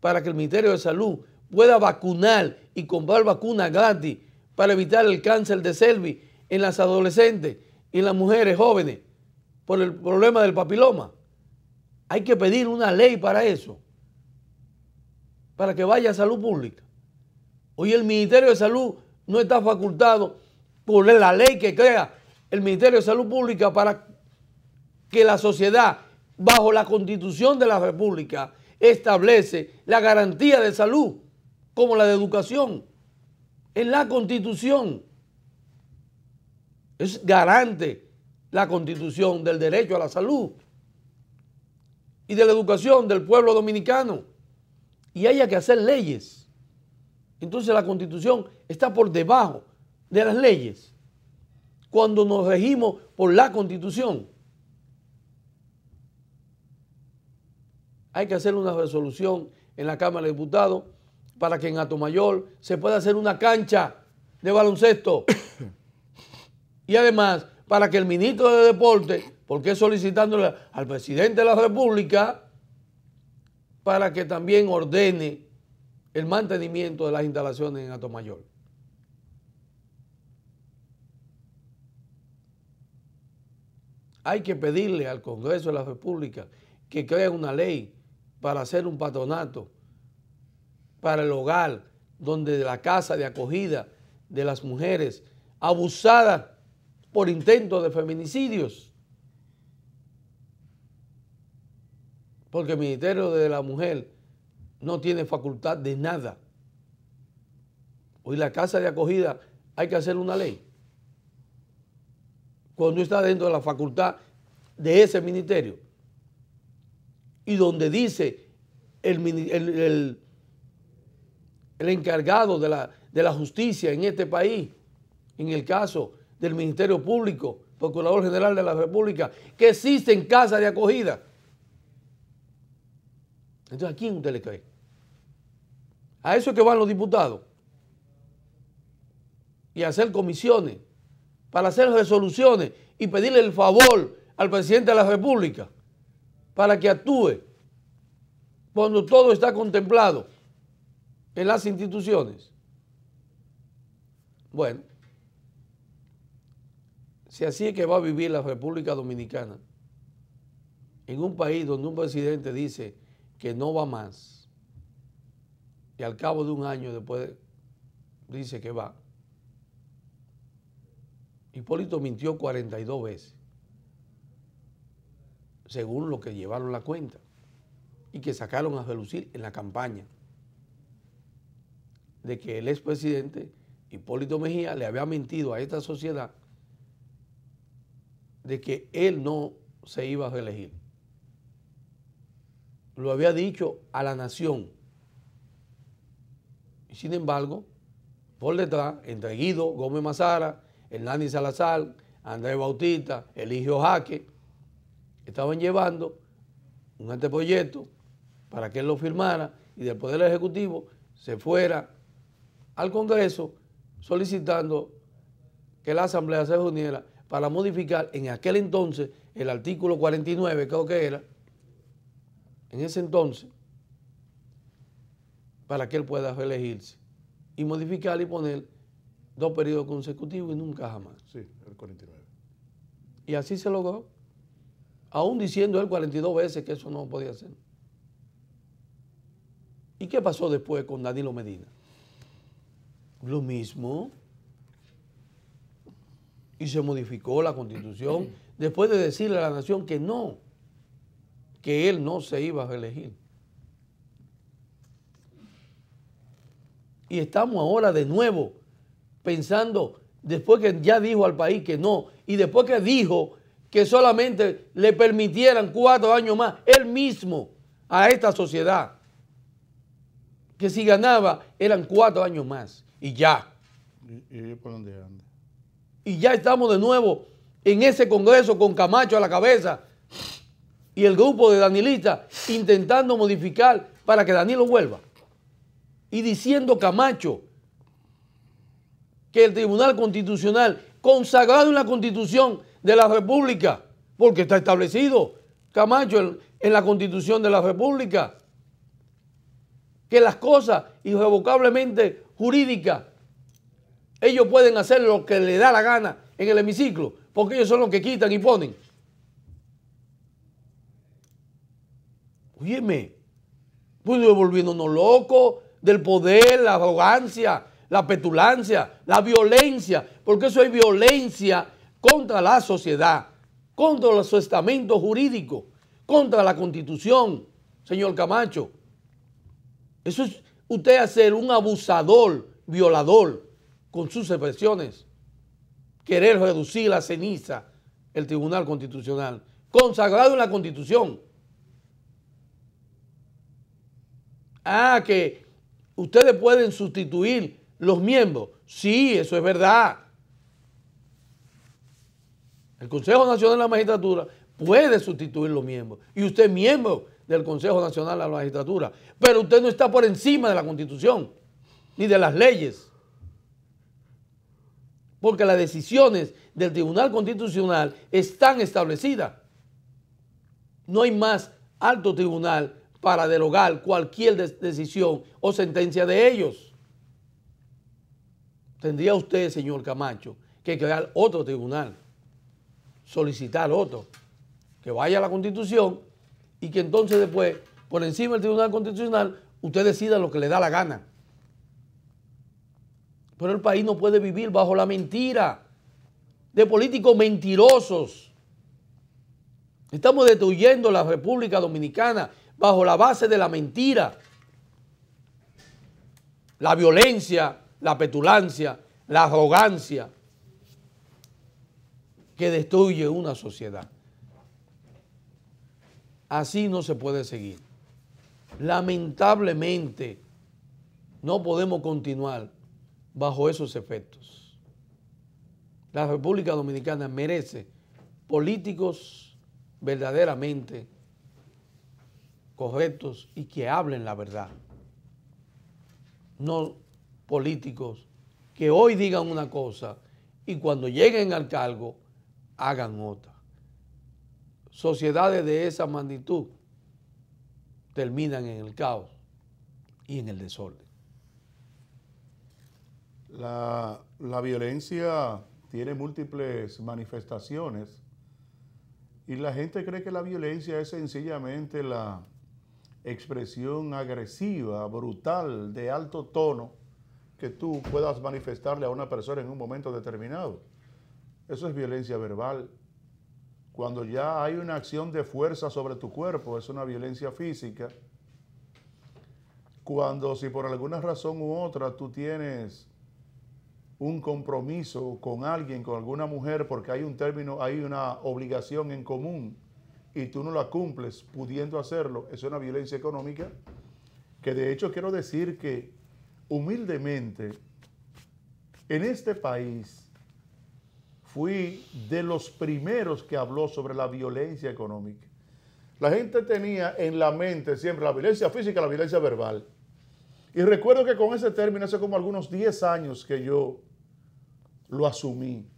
para que el Ministerio de Salud pueda vacunar y comprar vacunas gratis para evitar el cáncer de cervix en las adolescentes y en las mujeres jóvenes por el problema del papiloma. Hay que pedir una ley para eso, para que vaya a salud pública. Hoy el Ministerio de Salud no está facultado por la ley que crea el Ministerio de Salud Pública para que la sociedad, bajo la Constitución de la República, establece la garantía de salud como la de educación. En la Constitución es garante la Constitución del derecho a la salud y de la educación del pueblo dominicano. Y haya que hacer leyes. Entonces la Constitución está por debajo de las leyes cuando nos regimos por la Constitución. Hay que hacer una resolución en la Cámara de Diputados para que en Atomayor se pueda hacer una cancha de baloncesto. Y además, para que el ministro de Deporte, porque es solicitándole al presidente de la República, para que también ordene el mantenimiento de las instalaciones en Atomayor. Hay que pedirle al Congreso de la República que cree una ley para hacer un patronato para el hogar, donde la casa de acogida de las mujeres abusadas por intentos de feminicidios. Porque el Ministerio de la Mujer no tiene facultad de nada. Hoy la casa de acogida hay que hacer una ley. Cuando está dentro de la facultad de ese ministerio. Y donde dice el encargado de la justicia en este país, en el caso del Ministerio Público, Procurador General de la República, que existen casas de acogida. Entonces, ¿a quién usted le cree? A eso es que van los diputados. Y a hacer comisiones, para hacer resoluciones y pedirle el favor al presidente de la República para que actúe cuando todo está contemplado en las instituciones. Bueno, si así es que va a vivir la República Dominicana, en un país donde un presidente dice que no va más y al cabo de un año después dice que va. Hipólito mintió 42 veces, según lo que llevaron la cuenta y que sacaron a relucir en la campaña, de que el expresidente Hipólito Mejía le había mentido a esta sociedad de que él no se iba a reelegir. Lo había dicho a la nación. Y sin embargo, por detrás, entre Guido Gómez Mazara, Hernani Salazar, Andrés Bautista, Eligio Jaque, estaban llevando un anteproyecto para que él lo firmara y del Poder Ejecutivo se fuera al Congreso solicitando que la Asamblea se reuniera para modificar en aquel entonces el artículo 49, creo que era, en ese entonces, para que él pueda reelegirse y modificar y poner 2 periodos consecutivos y nunca jamás. Sí, el 49. Y así se logró, aún diciendo él 42 veces que eso no podía ser. ¿Y qué pasó después con Danilo Medina? Lo mismo. Y se modificó la Constitución después de decirle a la nación que no, que él no se iba a reelegir. Y estamos ahora de nuevo pensando, después que ya dijo al país que no, y después que dijo que solamente le permitieran 4 años más, él mismo, a esta sociedad, que si ganaba eran 4 años más, y ya. ¿Y por dónde anda? Y ya estamos de nuevo en ese Congreso con Camacho a la cabeza y el grupo de danilistas intentando modificar para que Danilo vuelva. Y diciendo Camacho que el Tribunal Constitucional, consagrado en la Constitución de la República, porque está establecido, Camacho, en la Constitución de la República, que las cosas irrevocablemente jurídicas, ellos pueden hacer lo que les da la gana en el hemiciclo, porque ellos son los que quitan y ponen. Óyeme, pues volviéndonos locos del poder, la arrogancia, la petulancia, la violencia, porque eso es violencia contra la sociedad, contra los estamentos jurídicos, contra la Constitución, señor Camacho. Eso es usted hacer un abusador, violador, con sus expresiones, querer reducir la ceniza el Tribunal Constitucional, consagrado en la Constitución. Ah, que ustedes pueden sustituir los miembros. Sí, eso es verdad. El Consejo Nacional de la Magistratura puede sustituir los miembros. Y usted es miembro del Consejo Nacional de la Magistratura. Pero usted no está por encima de la Constitución, ni de las leyes. Porque las decisiones del Tribunal Constitucional están establecidas. No hay más alto tribunal para derogar cualquier decisión o sentencia de ellos. Tendría usted, señor Camacho, que crear otro tribunal, solicitar otro, que vaya a la Constitución y que entonces después, por encima del Tribunal Constitucional, usted decida lo que le da la gana. Pero el país no puede vivir bajo la mentira de políticos mentirosos. Estamos destruyendo la República Dominicana bajo la base de la mentira, la violencia, la petulancia, la arrogancia que destruye una sociedad. Así no se puede seguir. Lamentablemente, no podemos continuar bajo esos efectos. La República Dominicana merece políticos verdaderamente correctos y que hablen la verdad. No políticos que hoy digan una cosa y cuando lleguen al cargo hagan otra. Sociedades de esa magnitud terminan en el caos y en el desorden. La violencia tiene múltiples manifestaciones y la gente cree que la violencia es sencillamente la expresión agresiva, brutal, de alto tono que tú puedas manifestarle a una persona en un momento determinado. Eso es violencia verbal. Cuando ya hay una acción de fuerza sobre tu cuerpo, es una violencia física. Cuando, si por alguna razón u otra tú tienes un compromiso con alguien, con alguna mujer, porque hay un término, hay una obligación en común y tú no la cumples pudiendo hacerlo, es una violencia económica, que de hecho quiero decir que humildemente en este país fui de los primeros que habló sobre la violencia económica. La gente tenía en la mente siempre la violencia física, la violencia verbal. Y recuerdo que con ese término hace como algunos 10 años que yo lo asumí.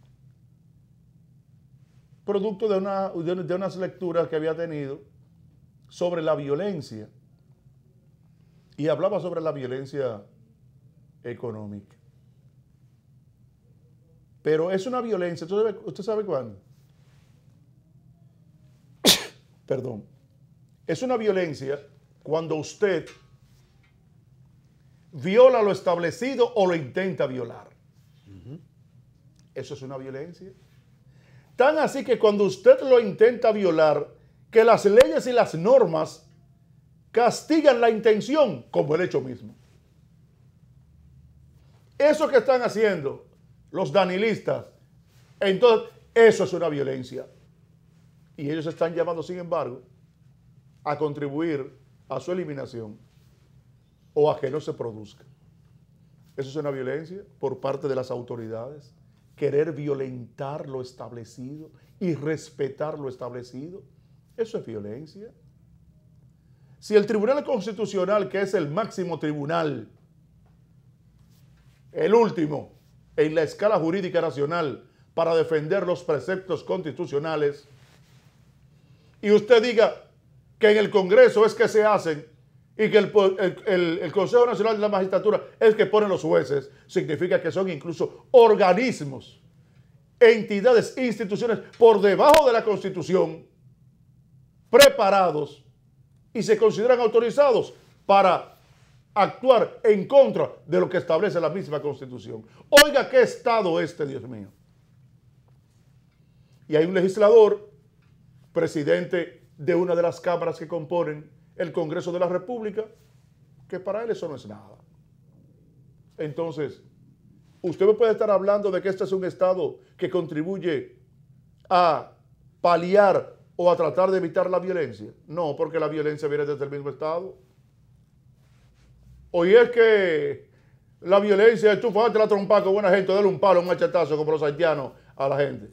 Producto de unas lecturas que había tenido sobre la violencia. Y hablaba sobre la violencia económica. Pero es una violencia, ¿usted sabe cuándo? Perdón. Es una violencia cuando usted viola lo establecido o lo intenta violar. Eso es una violencia. Tan así que cuando usted lo intenta violar, que las leyes y las normas castigan la intención como el hecho mismo. Eso que están haciendo los danilistas, entonces eso es una violencia. Y ellos están llamando, sin embargo, a contribuir a su eliminación o a que no se produzca. Eso es una violencia por parte de las autoridades. Querer violentar lo establecido y respetar lo establecido, eso es violencia. Si el Tribunal Constitucional, que es el máximo tribunal, el último, en la escala jurídica nacional para defender los preceptos constitucionales, y usted diga que en el Congreso es que se hacen y que el Consejo Nacional de la Magistratura es que ponen los jueces, significa que son incluso organismos, entidades, instituciones por debajo de la Constitución, preparados y se consideran autorizados para actuar en contra de lo que establece la misma Constitución. Oiga, qué Estado este, Dios mío. Y hay un legislador, presidente de una de las cámaras que componen el Congreso de la República, que para él eso no es nada. Entonces, usted me puede estar hablando de que este es un Estado que contribuye a paliar o a tratar de evitar la violencia. No, porque la violencia viene desde el mismo Estado. Hoy es que la violencia es tú fuerte la trompa con buena gente, darle un palo, un machetazo como los haitianos a la gente.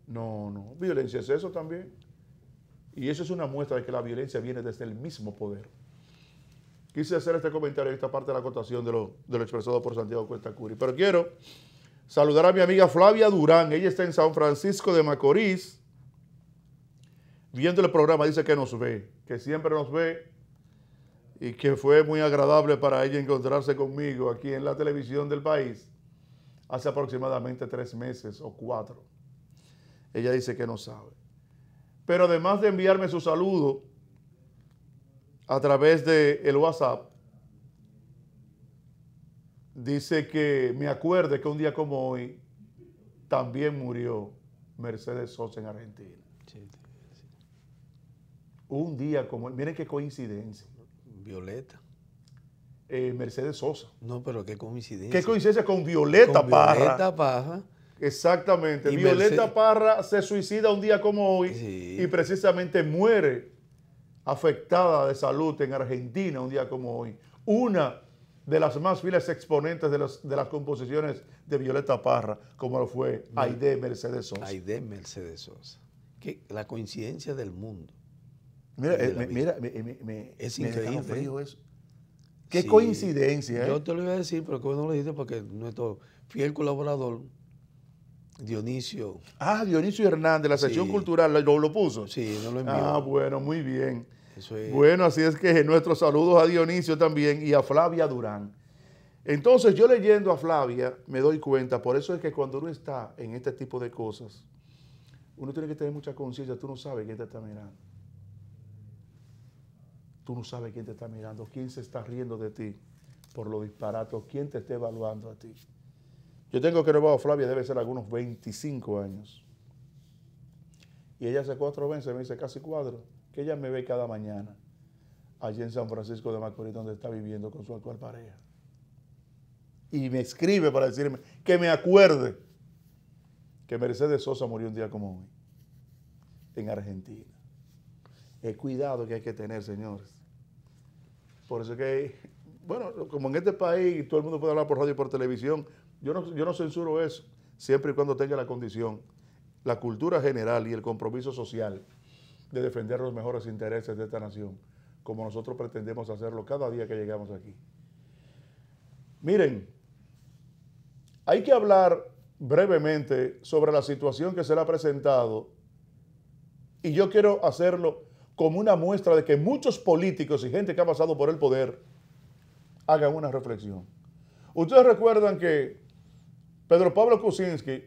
No, violencia es eso también. Y eso es una muestra de que la violencia viene desde el mismo poder. Quise hacer este comentario en esta parte de la acotación de lo expresado por Santiago Cuesta Curi. Pero quiero saludar a mi amiga Flavia Durán. Ella está en San Francisco de Macorís. Viendo el programa, dice que nos ve, que siempre nos ve y que fue muy agradable para ella encontrarse conmigo aquí en la televisión del país hace aproximadamente 3 meses o 4. Ella dice que no sabe. Pero además de enviarme su saludo a través del WhatsApp, dice que me acuerde que un día como hoy también murió Mercedes Sosa en Argentina. Sí. Un día como hoy, miren qué coincidencia. Violeta. Mercedes Sosa. No, pero qué coincidencia. Qué coincidencia con Violeta Parra. Violeta Parra. Exactamente. Violeta Parra se suicida un día como hoy, sí, y precisamente muere afectada de salud en Argentina un día como hoy. Una de las más fieles exponentes de las composiciones de Violeta Parra, como lo fue Aide Mercedes Sosa. Aide Mercedes Sosa. La coincidencia del mundo. Mira, es increíble. Frío eso. Qué coincidencia. Yo te lo iba a decir, pero que no lo dijiste porque nuestro fiel colaborador, Dionisio. Dionisio Hernández, la sección cultural, ¿lo puso? Sí, no lo envió. Bueno, muy bien. Eso es. Bueno, así es que nuestros saludos a Dionisio también y a Flavia Durán. Entonces, yo leyendo a Flavia me doy cuenta, por eso es que cuando uno está en este tipo de cosas, uno tiene que tener mucha conciencia, tú no sabes quién te está mirando. Tú no sabes quién te está mirando, quién se está riendo de ti por los disparatos, quién te está evaluando a ti. Yo tengo que renovar a Flavia, debe ser algunos 25 años. Y ella hace 4 meses, me dice casi 4, que ella me ve cada mañana allí en San Francisco de Macorís, donde está viviendo con su actual pareja. Y me escribe para decirme que me acuerde que Mercedes Sosa murió un día como hoy, en Argentina. El cuidado que hay que tener, señores. Por eso que, bueno, como en este país todo el mundo puede hablar por radio y por televisión, yo no censuro eso, siempre y cuando tenga la condición, la cultura general y el compromiso social de defender los mejores intereses de esta nación, como nosotros pretendemos hacerlo cada día que llegamos aquí. Miren, hay que hablar brevemente sobre la situación que se le ha presentado y yo quiero hacerlo como una muestra de que muchos políticos y gente que ha pasado por el poder hagan una reflexión. Ustedes recuerdan que Pedro Pablo Kuczynski,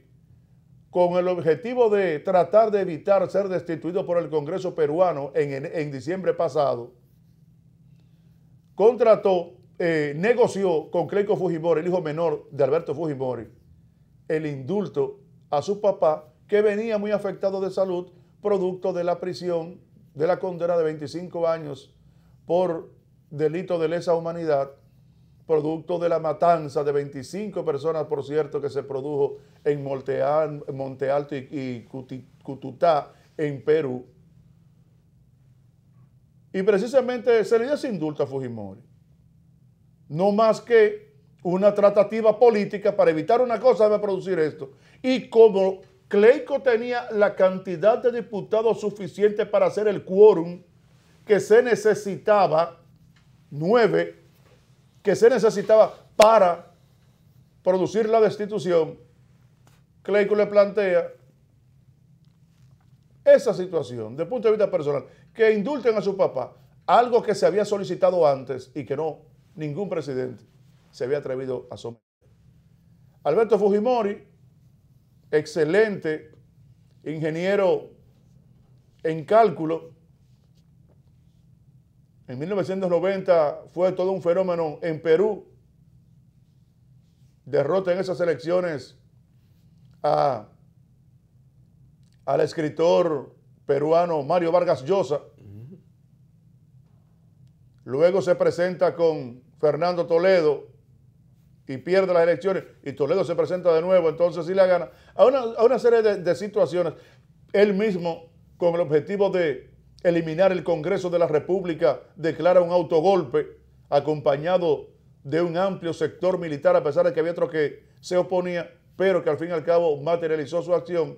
con el objetivo de tratar de evitar ser destituido por el Congreso peruano en diciembre pasado, negoció con Keiko Fujimori, el hijo menor de Alberto Fujimori, el indulto a su papá, que venía muy afectado de salud, producto de la prisión, de la condena de 25 años por delito de lesa humanidad, producto de la matanza de 25 personas, por cierto, que se produjo en Monte Alto y Cututá, en Perú. Y precisamente se le dio ese indulto a Fujimori. No más que una tratativa política para evitar una cosa, debe producir esto. Y como Keiko tenía la cantidad de diputados suficiente para hacer el quórum que se necesitaba, 9, que se necesitaba para producir la destitución, Cleico le plantea esa situación, desde el punto de vista personal, que indulten a su papá, algo que se había solicitado antes y que no, ningún presidente se había atrevido a someter. Alberto Fujimori, excelente ingeniero en cálculo, en 1990 fue todo un fenómeno en Perú, derrota en esas elecciones al escritor peruano Mario Vargas Llosa. Luego se presenta con Fernando Toledo y pierde las elecciones, y Toledo se presenta de nuevo, entonces sí la gana. A una serie de situaciones, él mismo, con el objetivo de eliminar el Congreso de la República, declara un autogolpe, acompañado de un amplio sector militar, a pesar de que había otro que se oponía, pero que al fin y al cabo materializó su acción.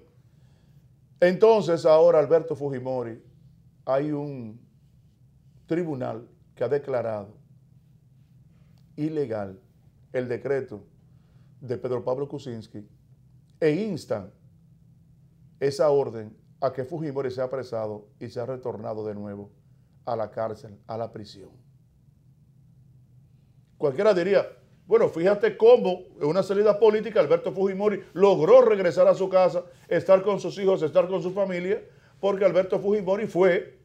Entonces ahora Alberto Fujimori, hay un tribunal que ha declarado ilegal el decreto de Pedro Pablo Kuczynski e instan esa orden a que Fujimori sea apresado y sea retornado de nuevo a la cárcel, a la prisión. Cualquiera diría, bueno, fíjate cómo en una salida política Alberto Fujimori logró regresar a su casa, estar con sus hijos, estar con su familia, porque Alberto Fujimori fue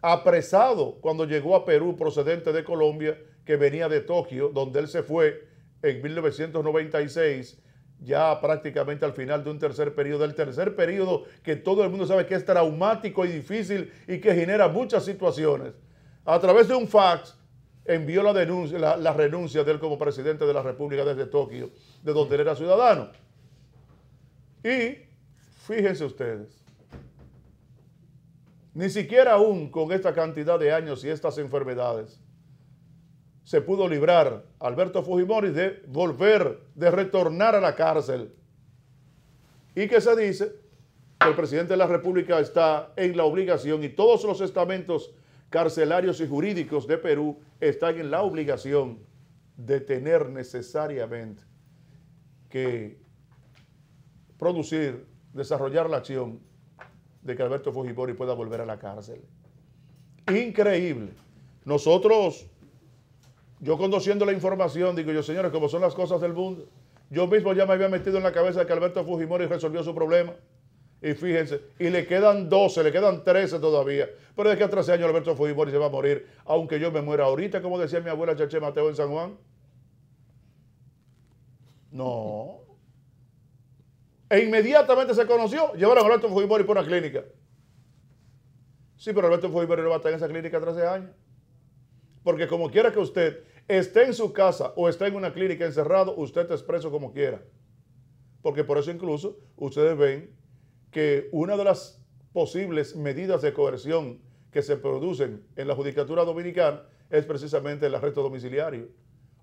apresado cuando llegó a Perú procedente de Colombia, que venía de Tokio, donde él se fue en 1996, ya prácticamente al final de un tercer periodo, el tercer periodo que todo el mundo sabe que es traumático y difícil y que genera muchas situaciones. A través de un fax envió la renuncia de él como presidente de la República desde Tokio, de donde él era ciudadano. Y fíjense ustedes, ni siquiera aún con esta cantidad de años y estas enfermedades se pudo librar Alberto Fujimori de volver, de retornar a la cárcel. Y que se dice que el presidente de la República está en la obligación, y todos los estamentos carcelarios y jurídicos de Perú están en la obligación de tener necesariamente que producir, desarrollar la acción de que Alberto Fujimori pueda volver a la cárcel. Increíble. Nosotros, yo conociendo la información, digo yo, señores, como son las cosas del mundo, yo mismo ya me había metido en la cabeza de que Alberto Fujimori resolvió su problema. Y fíjense, y le quedan 12, le quedan 13 todavía. Pero de que a 13 años Alberto Fujimori se va a morir, aunque yo me muera ahorita, como decía mi abuela Chaché Mateo en San Juan. No. E inmediatamente se conoció, llevaron a Alberto Fujimori por una clínica. Sí, pero Alberto Fujimori no va a estar en esa clínica 13 años. Porque como quiera que usted esté en su casa o esté en una clínica encerrado, usted está expreso como quiera. Porque por eso incluso ustedes ven que una de las posibles medidas de coerción que se producen en la judicatura dominicana es precisamente el arresto domiciliario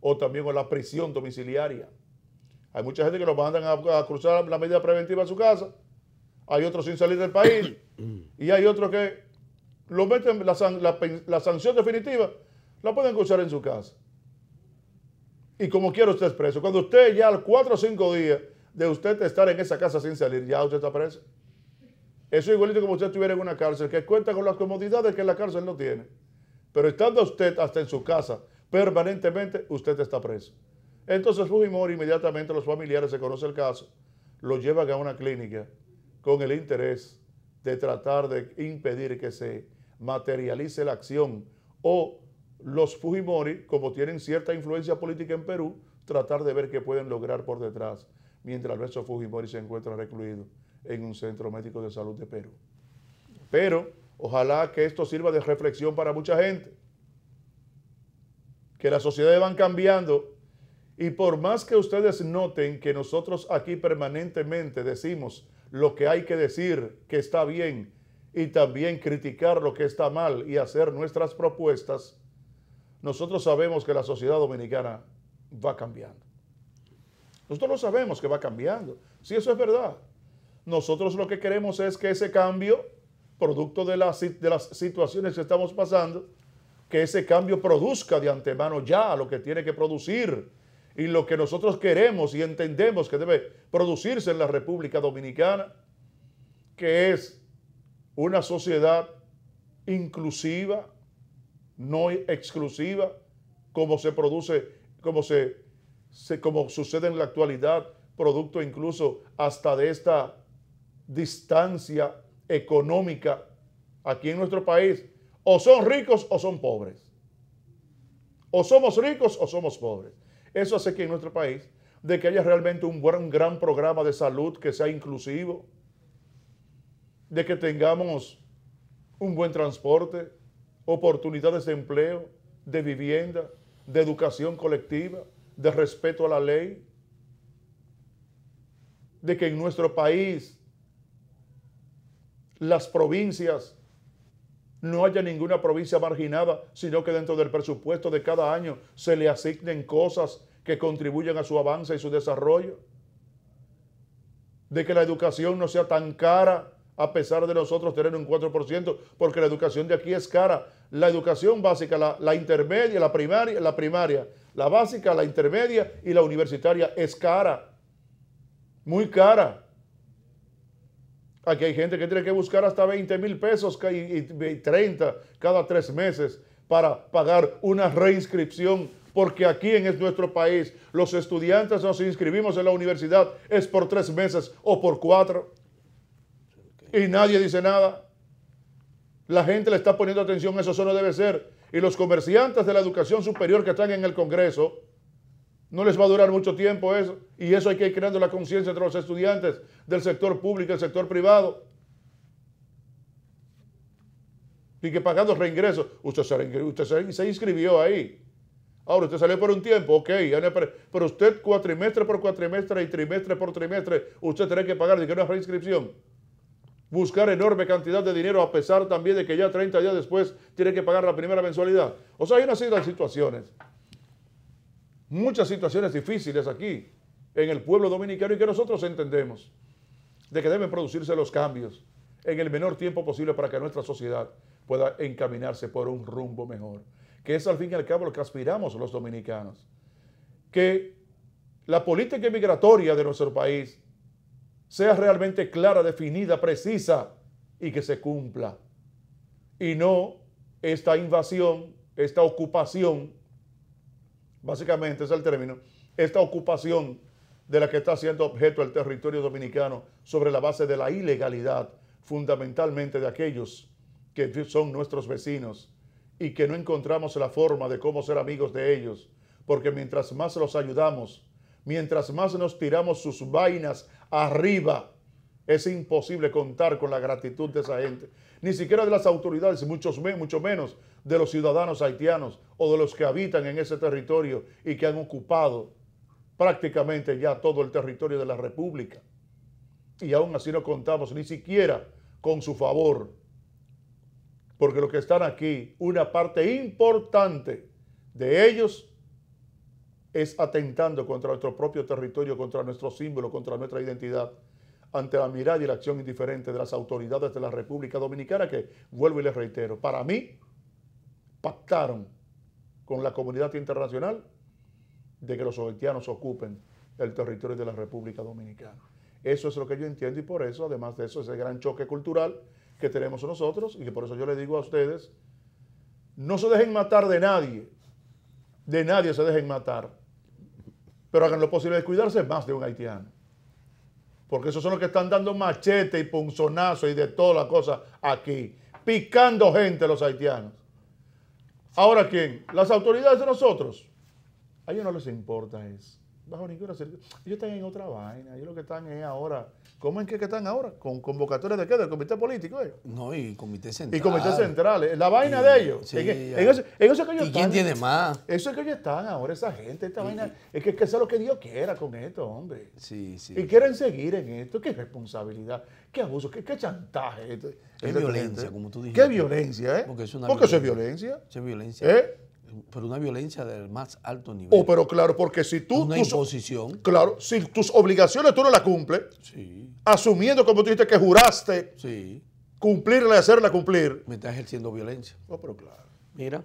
o también con la prisión domiciliaria. Hay mucha gente que los mandan a cruzar la medida preventiva a su casa, hay otros sin salir del país y hay otros que lo meten, la sanción definitiva la pueden cruzar en su casa. Y como quiera usted es preso. Cuando usted ya al 4 o 5 días de usted estar en esa casa sin salir, ya usted está preso. Eso es igualito como usted estuviera en una cárcel, que cuenta con las comodidades que la cárcel no tiene. Pero estando usted hasta en su casa permanentemente, usted está preso. Entonces Fujimori, inmediatamente los familiares, se conoce el caso, lo llevan a una clínica con el interés de tratar de impedir que se materialice la acción, o los Fujimori, como tienen cierta influencia política en Perú, tratar de ver qué pueden lograr por detrás, mientras Alberto Fujimori se encuentra recluido en un centro médico de salud de Perú. Pero ojalá que esto sirva de reflexión para mucha gente, que las sociedades van cambiando, y por más que ustedes noten que nosotros aquí permanentemente decimos lo que hay que decir, que está bien, y también criticar lo que está mal y hacer nuestras propuestas, nosotros sabemos que la sociedad dominicana va cambiando. Nosotros lo sabemos que va cambiando. Sí, eso es verdad. Nosotros lo que queremos es que ese cambio, producto de las situaciones que estamos pasando, que ese cambio produzca de antemano ya lo que tiene que producir y lo que nosotros queremos y entendemos que debe producirse en la República Dominicana, que es una sociedad inclusiva, no exclusiva, como se produce, como sucede en la actualidad, producto incluso hasta de esta distancia económica aquí en nuestro país. O son ricos o son pobres. O somos ricos o somos pobres. Eso hace que en nuestro país, de que haya realmente un gran programa de salud que sea inclusivo, de que tengamos un buen transporte, oportunidades de empleo, de vivienda, de educación colectiva, de respeto a la ley, de que en nuestro país las provincias no haya ninguna provincia marginada, sino que dentro del presupuesto de cada año se le asignen cosas que contribuyan a su avance y su desarrollo, de que la educación no sea tan cara a pesar de nosotros tener un 4%, porque la educación de aquí es cara. La educación básica, la intermedia, la primaria, la básica, la intermedia y la universitaria es cara, muy cara. Aquí hay gente que tiene que buscar hasta 20,000 pesos y 30 cada 3 meses para pagar una reinscripción, porque aquí en nuestro país los estudiantes nos inscribimos en la universidad es por 3 meses o por 4 y nadie dice nada. La gente le está poniendo atención a eso no debe ser. Y los comerciantes de la educación superior que están en el Congreso, no les va a durar mucho tiempo eso. Y eso hay que ir creando la conciencia entre los estudiantes del sector público y el sector privado. Y que pagando reingresos, usted se inscribió ahí. Ahora usted salió por un tiempo, ok, pero usted cuatrimestre por cuatrimestre y trimestre por trimestre, usted tiene que pagar de que una reinscripción. Buscar enorme cantidad de dinero a pesar también de que ya 30 días después tiene que pagar la primera mensualidad. O sea, hay una serie de situaciones, muchas situaciones difíciles aquí en el pueblo dominicano y que nosotros entendemos de que deben producirse los cambios en el menor tiempo posible para que nuestra sociedad pueda encaminarse por un rumbo mejor, que es al fin y al cabo lo que aspiramos los dominicanos, que la política migratoria de nuestro país sea realmente clara, definida, precisa y que se cumpla. Y no esta invasión, esta ocupación, básicamente es el término, esta ocupación de la que está siendo objeto el territorio dominicano sobre la base de la ilegalidad, fundamentalmente de aquellos que son nuestros vecinos y que no encontramos la forma de cómo ser amigos de ellos, porque mientras más los ayudamos, mientras más nos tiramos sus vainas arriba, es imposible contar con la gratitud de esa gente, ni siquiera de las autoridades, mucho menos de los ciudadanos haitianos o de los que habitan en ese territorio y que han ocupado prácticamente ya todo el territorio de la República. Y aún así no contamos ni siquiera con su favor, porque los que están aquí, una parte importante de ellos es atentando contra nuestro propio territorio, contra nuestro símbolo, contra nuestra identidad, ante la mirada y la acción indiferente de las autoridades de la República Dominicana, que, vuelvo y les reitero, para mí, pactaron con la comunidad internacional de que los haitianos ocupen el territorio de la República Dominicana. Eso es lo que yo entiendo y por eso, además de eso, ese gran choque cultural que tenemos nosotros y que por eso yo les digo a ustedes, no se dejen matar de nadie se dejen matar, pero hagan lo posible de cuidarse más de un haitiano, porque esos son los que están dando machete y punzonazo y de toda la cosa aquí, picando gente los haitianos. Ahora, ¿quién? Las autoridades de nosotros. A ellos no les importa eso. Bajo ninguna circunstancia. Ellos están en otra vaina. Ellos lo que están es ahora. ¿Cómo en qué que están ahora? ¿Con convocatorias de qué? ¿Del comité político? No, y comité central. Y comité central. La vaina de ellos. Sí, en eso que ellos ¿Y están. quién tiene más? Eso es que ellos están ahora, esa gente. Esta vaina. Es que eso es lo que Dios quiera con esto, hombre. Sí, sí. Y quieren seguir en esto. Qué responsabilidad. Qué abuso. Qué chantaje. Qué violencia, como tú dijiste. Qué violencia, ¿eh? Porque eso es violencia. Eso es violencia. Pero una violencia del más alto nivel. Pero claro, porque si tú... Una imposición. Claro, si tus obligaciones tú no las cumples, sí, asumiendo, como tú dijiste, que juraste sí, cumplirla y hacerla cumplir. me está ejerciendo violencia. No, pero claro. Mira,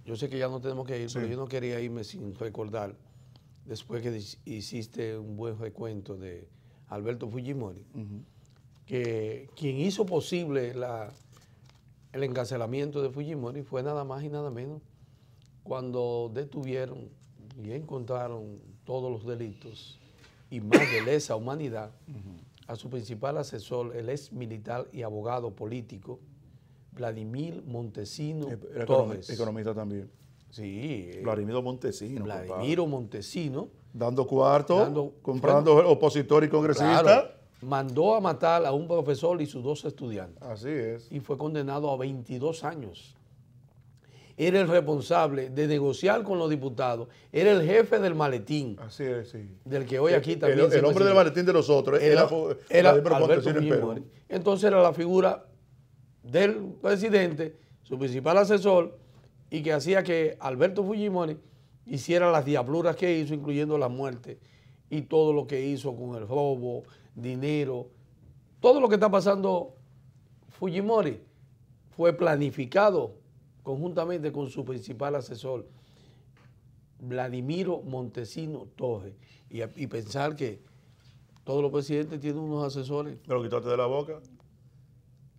yo sé que ya no tenemos que ir, pero yo no quería irme sin recordar después que hiciste un buen recuento de Alberto Fujimori, que quien hizo posible el encarcelamiento de Fujimori fue nada más y nada menos cuando detuvieron y encontraron todos los delitos y más de lesa humanidad a su principal asesor, el ex militar y abogado político, Vladimir Montesino Torres. Economista también. Sí. Vladimiro Montesino. Vladimiro Montesino. Dando cuarto, comprando opositor y congresista. Claro, mandó a matar a un profesor y sus 2 estudiantes. Así es. Y fue condenado a 22 años. Era el responsable de negociar con los diputados. Era el jefe del maletín. Así es, sí. Del que hoy aquí también el hombre del maletín de los otros era Alberto Fujimori. Entonces era la figura del presidente, su principal asesor, y que hacía que Alberto Fujimori hiciera las diabluras que hizo, incluyendo la muerte y todo lo que hizo con el robo, dinero. Todo lo que está pasando Fujimori fue planificado conjuntamente con su principal asesor, Vladimiro Montesino Torres. Y pensar que todos los presidentes tienen unos asesores. ¿Me lo quitaste de la boca?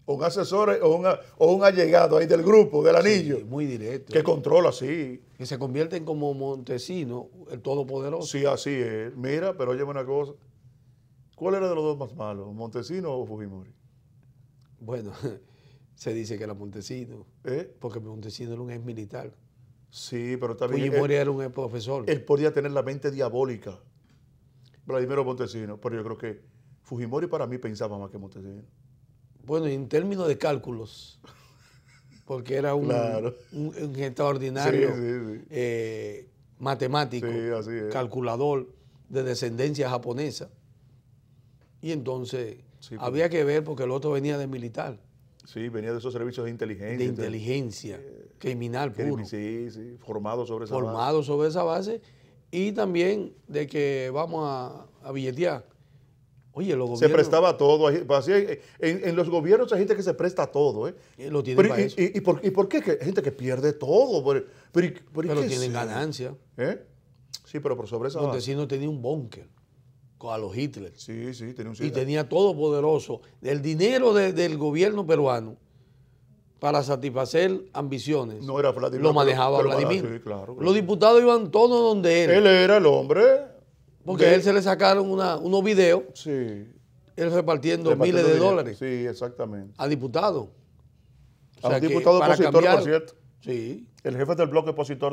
Un asesor o un allegado ahí del grupo, del anillo. Sí, muy directo. Que controla, sí. Que se convierten como Montesino, el todopoderoso. Sí, así es. Mira, pero óyeme una cosa. ¿Cuál era de los dos más malos, Montesino o Fujimori? Bueno, se dice que era Montesino. Porque Montesino era un ex militar. Sí, pero también... Fujimori era un ex profesor. Él podía tener la mente diabólica, Vladimiro Montesino, pero yo creo que Fujimori para mí pensaba más que Montesino. Bueno, en términos de cálculos, porque era un extraordinario matemático, calculador de descendencia japonesa. Y entonces había que ver porque el otro venía de militar. Sí, venía de esos servicios de inteligencia. De inteligencia, criminal puro. Sí, formado sobre esa base. Formado sobre esa base. Y también de que vamos a billetear. Oye, los gobiernos... Se prestaba todo. En los gobiernos hay gente que se presta todo. Lo tienen para eso. ¿Y por qué? Hay gente que pierde todo. Pero tienen ganancia. Sí, pero por sobre esa base. Montesino tenía un búnker a los Hitler. Sí, tenía un y tenía todo poderoso. El dinero del gobierno peruano para satisfacer ambiciones no era Vladimir, lo manejaba Vladimir. Sí, claro. Los diputados iban todos donde él. Él era el hombre. Porque a él se le sacaron unos videos. Sí. Él repartiendo miles de dólares. Sí, exactamente. A diputados. A un diputado opositor, por cierto. Sí. El jefe del bloque opositor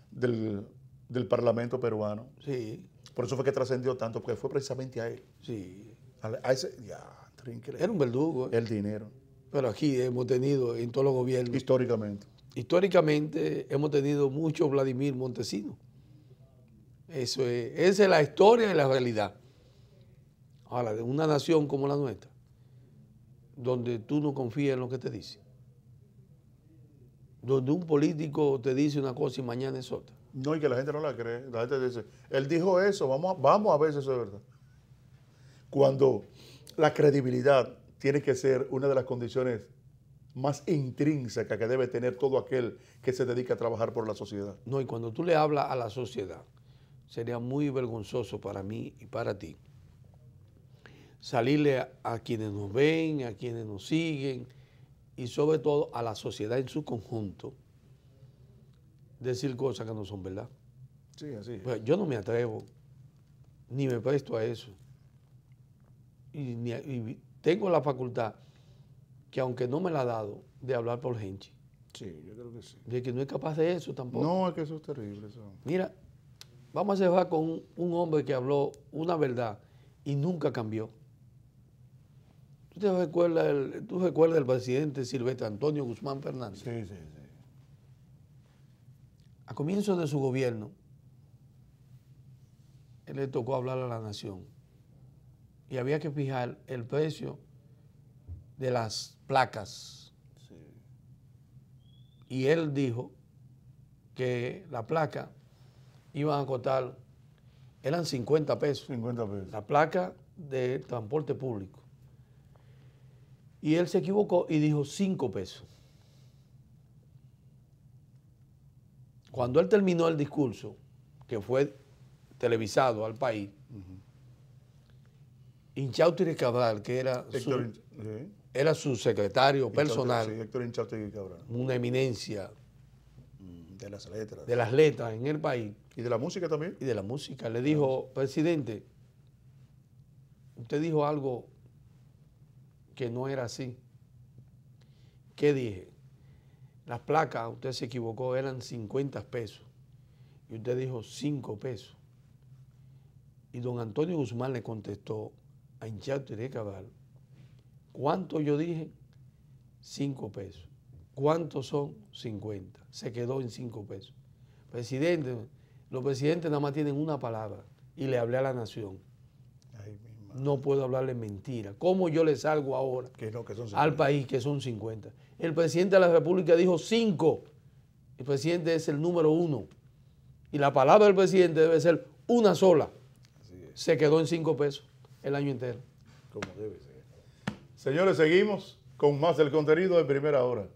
del Parlamento peruano. Sí. Por eso fue que trascendió tanto, porque fue precisamente a él. Sí. A ese, increíble. Era un verdugo. El dinero. Pero aquí hemos tenido, en todos los gobiernos. Históricamente hemos tenido mucho Vladimir Montesino. Esa es la historia y la realidad. Ahora, de una nación como la nuestra, donde tú no confías en lo que te dice, donde un político te dice una cosa y mañana es otra. No, y que la gente no la cree. La gente dice, él dijo eso, vamos a ver si eso es verdad. Cuando la credibilidad tiene que ser una de las condiciones más intrínsecas que debe tener todo aquel que se dedica a trabajar por la sociedad. No, y cuando tú le hablas a la sociedad, sería muy vergonzoso para mí y para ti salirle a quienes nos ven, a quienes nos siguen y sobre todo a la sociedad en su conjunto, decir cosas que no son verdad. Sí, así. Pues yo no me atrevo, ni me presto a eso. Y tengo la facultad, que aunque no me la ha dado, de hablar por gente. Sí, yo creo que sí. De que no es capaz de eso tampoco. No, es que eso es terrible. Eso. Mira, vamos a cerrar con un hombre que habló una verdad y nunca cambió. ¿Tú recuerdas el presidente Silvestre Antonio Guzmán Fernández? Sí. A comienzos de su gobierno, él le tocó hablar a la nación y había que fijar el precio de las placas. Sí. Y él dijo que la placa iban a costar, eran 50 pesos. 50 pesos. La placa de transporte público. Y él se equivocó y dijo 5 pesos. Cuando él terminó el discurso, que fue televisado al país, Inchausti Cabral, que era era su secretario personal, sí, Héctor Inchausti Cabral, una eminencia de las letras. de las letras en el país. ¿Y de la música también? Y de la música. Le dijo, presidente, usted dijo algo que no era así. ¿Qué dije? Las placas, usted se equivocó, eran 50 pesos. Y usted dijo 5 pesos. Y don Antonio Guzmán le contestó a Inchausti Cabral, ¿cuánto yo dije? 5 pesos. ¿Cuántos son? 50. Se quedó en 5 pesos. Presidente, los presidentes nada más tienen una palabra y le hablé a la nación. Ay, no puedo hablarle mentira. ¿Cómo yo le salgo ahora que son 50. Al país que son 50? El presidente de la República dijo 5. El presidente es el número 1. Y la palabra del presidente debe ser una sola. Se quedó en 5 pesos el año entero. Como debe ser. Señores, seguimos con más del contenido de Primera Hora.